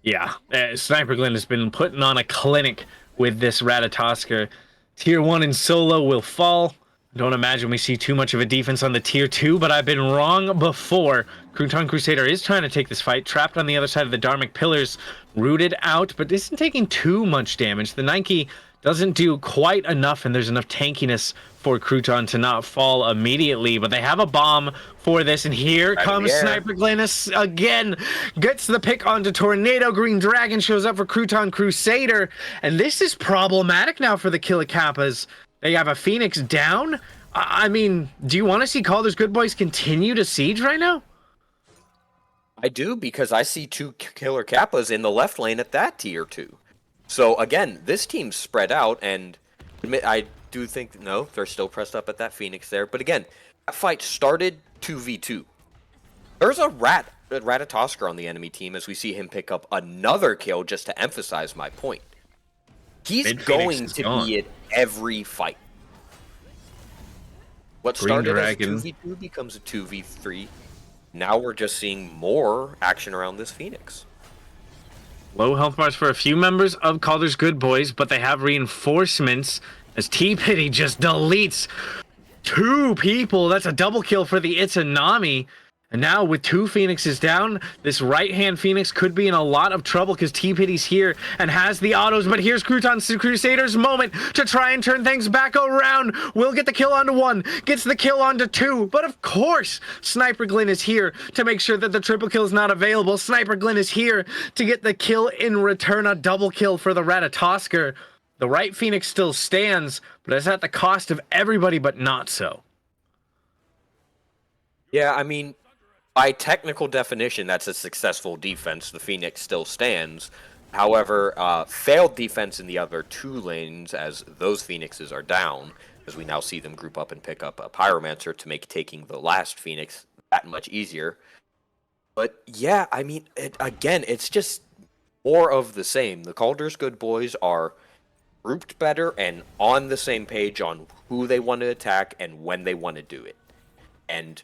Yeah, Sniper Glenn has been putting on a clinic with this Ratatosker. Tier 1 in solo will fall. Don't imagine we see too much of a defense on the tier 2, but I've been wrong before. Crouton Crusader is trying to take this fight, trapped on the other side of the Dharmic Pillars, rooted out, but isn't taking too much damage. The Nike doesn't do quite enough, and there's enough tankiness for Crouton to not fall immediately, but they have a bomb for this, and here comes Sniper Glenn again. Gets the pick onto Tornado. Green Dragon shows up for Crouton Crusader, and this is problematic now for the Killer Kappas. They have a Phoenix down. I mean, do you want to see Calder's Good Boys continue to siege right now? I do, because I see 2 Killer Kappas in the left lane at that tier 2. So again, this team's spread out, and I do think, no, they're still pressed up at that Phoenix there. But again, that fight started 2v2. There's a Ratatosker on the enemy team as we see him pick up another kill, just to emphasize my point. He's going to be at every fight. What started as a 2v2 becomes a 2v3. now we're just seeing more action around this Phoenix. Low health bars for a few members of Calder's Good Boys, but they have reinforcements as T-Pity just deletes 2 people. That's a double kill for the Itsunami. And now with 2 Phoenixes down, this right-hand Phoenix could be in a lot of trouble because T-Pity's here and has the autos. But here's Crusader's moment to try and turn things back around. Will get the kill onto 1, gets the kill onto 2. But of course, Sniper Glenn is here to make sure that the triple kill is not available. Sniper Glenn is here to get the kill in return, a double kill for the Ratatosker. The right Phoenix still stands, but it's at the cost of everybody but not so. Yeah, I mean, by technical definition, that's a successful defense. The Phoenix still stands. However, failed defense in the other 2 lanes as those Phoenixes are down, as we now see them group up and pick up a Pyromancer to make taking the last Phoenix that much easier. But yeah, I mean, again, it's just more of the same. The Calder's Good Boys are grouped better and on the same page on who they want to attack and when they want to do it. And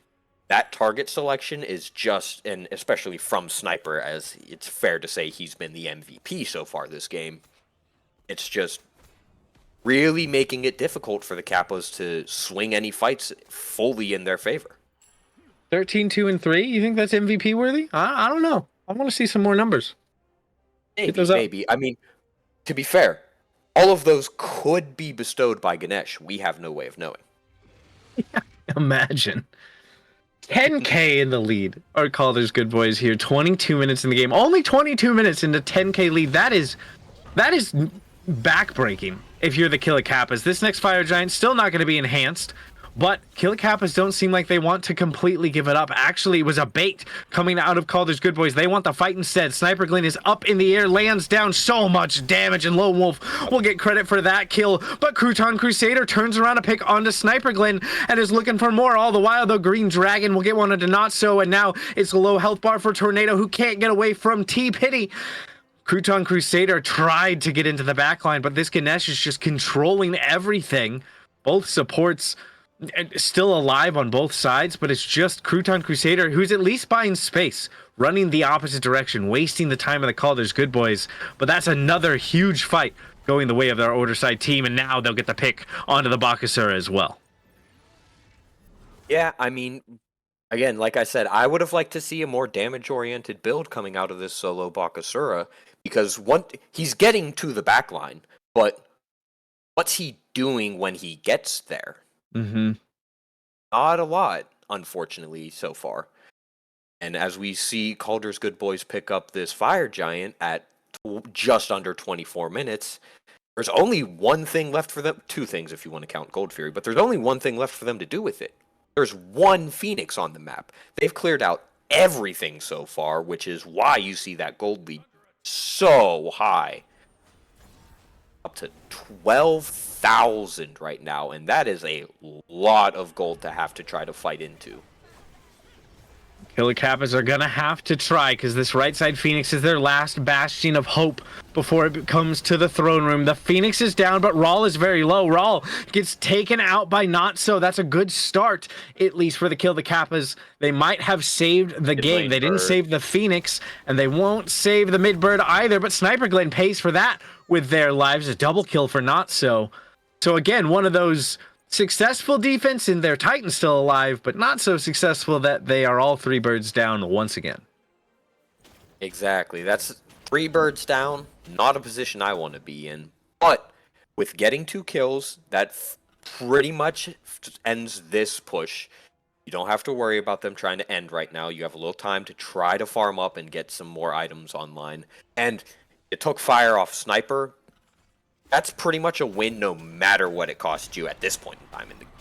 that target selection is just, and especially from Sniper, as it's fair to say he's been the MVP so far this game, it's just really making it difficult for the Kappas to swing any fights fully in their favor. 13, 2, and 3? You think that's MVP worthy? I don't know. I want to see some more numbers. Maybe. I mean, to be fair, all of those could be bestowed by Ganesh. We have no way of knowing. Yeah, imagine. 10K in the lead. Our Calder's Good Boys here. 22 minutes in the game. Only 22 minutes into 10K lead. That is backbreaking if you're the Killer Kappas. This next Fire Giant still not going to be enhanced, but Killer Kappas don't seem like they want to completely give it up. Actually, it was a bait coming out of Calder's Good Boys. They want the fight instead. Sniper Glenn is up in the air, lands down so much damage, and Lone Wolf will get credit for that kill. But Crouton Crusader turns around to pick onto Sniper Glenn and is looking for more. All the while, though, Green Dragon will get one into Not So, and now it's a low health bar for Tornado, who can't get away from T-Pity. Crouton Crusader tried to get into the backline, but this Ganesh is just controlling everything. Both supports still alive on both sides, but it's just Crouton Crusader who's at least buying space, running the opposite direction, wasting the time of the Calder's Good Boys. But that's another huge fight going the way of their Order Side team, and now they'll get the pick onto the Bakasura as well. Yeah, I mean, again, like I said, I would have liked to see a more damage-oriented build coming out of this solo Bakasura, because he's getting to the backline, but what's he doing when he gets there? Mm-hmm. Not a lot, unfortunately, so far. And as we see Calder's Good Boys pick up this Fire Giant at just under 24 minutes, there's only one thing left for them. 2 things if you want to count Gold Fury, but there's only one thing left for them to do with it. There's 1 Phoenix on the map. They've cleared out everything so far, which is why you see that gold lead so high. Up to 12,000 right now, and that is a lot of gold to have to try to fight into. Killer Kappas are gonna have to try, because this right side Phoenix is their last bastion of hope before it comes to the throne room. The Phoenix is down, but Rawl is very low. Rawl gets taken out by Not So. That's a good start, at least for the Kill the Kappas. They might have saved the game. They didn't save the Phoenix, and they won't save the mid-bird either, but Sniper Glenn pays for that with their lives. A double kill for Not So. So again, one of those successful defense, and their Titan's still alive, but not so successful that they are all 3 birds down once again. Exactly. That's 3 birds down. Not a position I want to be in. But with getting 2 kills, that pretty much ends this push. You don't have to worry about them trying to end right now. You have a little time to try to farm up and get some more items online. And it took fire off Sniper. That's pretty much a win no matter what it costs you at this point in time in the game.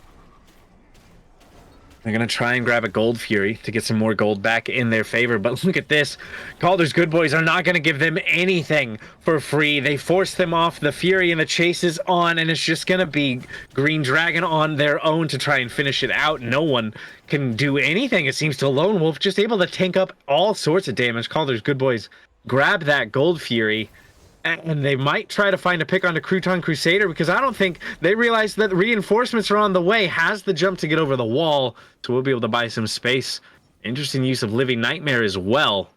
They're going to try and grab a Gold Fury to get some more gold back in their favor. But look at this. Calder's Good Boys are not going to give them anything for free. They force them off. The Fury and the chase is on, and it's just going to be Green Dragon on their own to try and finish it out. No one can do anything, it seems, to Lone Wolf, just able to tank up all sorts of damage. Calder's Good Boys grab that Gold Fury, and they might try to find a pick onto Crouton Crusader, because I don't think they realize that reinforcements are on the way. Has the jump to get over the wall, so we'll be able to buy some space Interesting use of Living Nightmare as well.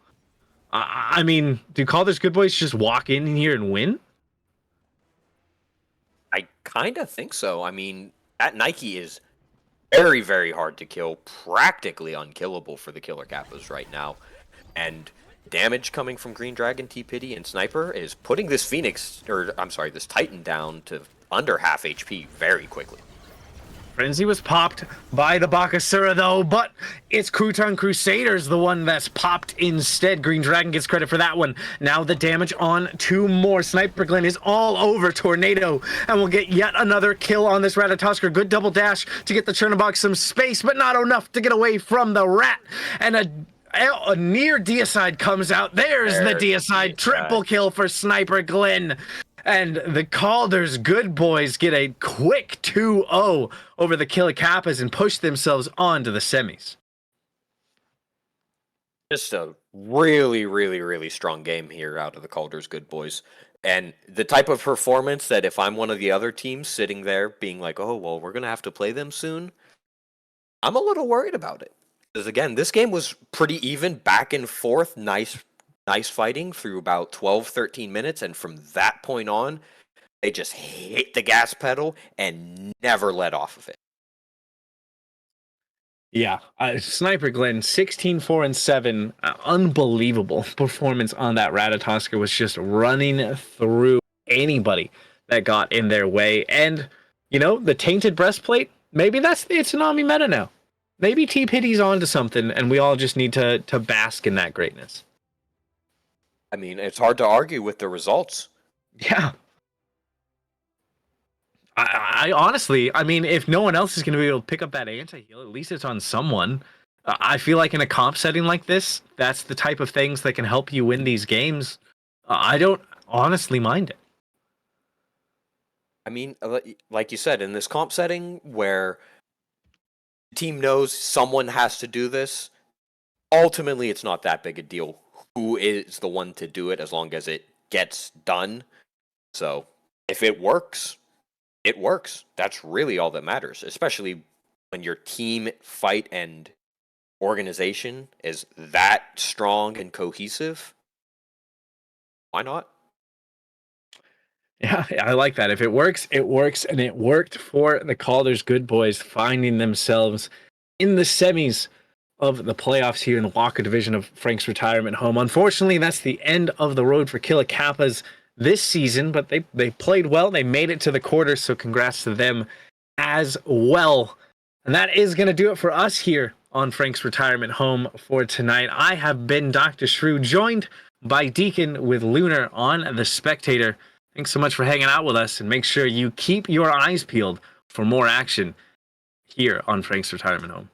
I mean, do Calder's Good Boys just walk in here and win? I kind of think so. I mean, that Nike is very, very hard to kill, practically unkillable for the Killer Kappas right now. And damage coming from Green Dragon, T-Pity, and Sniper is putting this this Titan down to under half HP very quickly. Frenzy was popped by the Bakasura though, but it's Crouton Crusaders the one that's popped instead. Green Dragon gets credit for that one. Now the damage on 2 more. Sniper Glenn is all over Tornado, and we'll get yet another kill on this Ratatosker. Good double dash to get the Chernobog some space, but not enough to get away from the rat. And a near deicide comes out. There's the deicide. Triple kill for Sniper Glenn. And the Calder's Good Boys get a quick 2-0 over the Killer Kappas and push themselves on to the semis. Just a really, really, really strong game here out of the Calder's Good Boys. And the type of performance that if I'm one of the other teams sitting there being like, oh, well, we're going to have to play them soon, I'm a little worried about it. Because, again, this game was pretty even, back and forth, nice fighting through about 12, 13 minutes. And from that point on, they just hit the gas pedal and never let off of it. Yeah, Sniper Glenn, 16-4-7, unbelievable performance on that Ratatosker, was just running through anybody that got in their way. And, you know, the Tainted Breastplate, maybe that's the Itsunami meta now. Maybe T-Pity's onto something, and we all just need to bask in that greatness. I mean, it's hard to argue with the results. Yeah. I honestly, I mean, if no one else is going to be able to pick up that anti-heal, at least it's on someone. I feel like in a comp setting like this, that's the type of things that can help you win these games. I don't honestly mind it. I mean, like you said, in this comp setting where the team knows someone has to do this, ultimately it's not that big a deal who is the one to do it as long as it gets done. So if it works, it works. That's really all that matters, especially when your team fight and organization is that strong and cohesive. Why not? Yeah, I like that. If it works, it works. And it worked for the Calder's Good Boys, finding themselves in the semis of the playoffs here in the Walker division of Frank's retirement home. Unfortunately, that's the end of the road for Killer Kappas this season, but they played well. They made it to the quarters, so congrats to them as well. And that is going to do it for us here on Frank's retirement home for tonight. I have been Dr. Shrew, joined by Deacon with Lunar on The Spectator. Thanks so much for hanging out with us, and make sure you keep your eyes peeled for more action here on Frank's retirement home.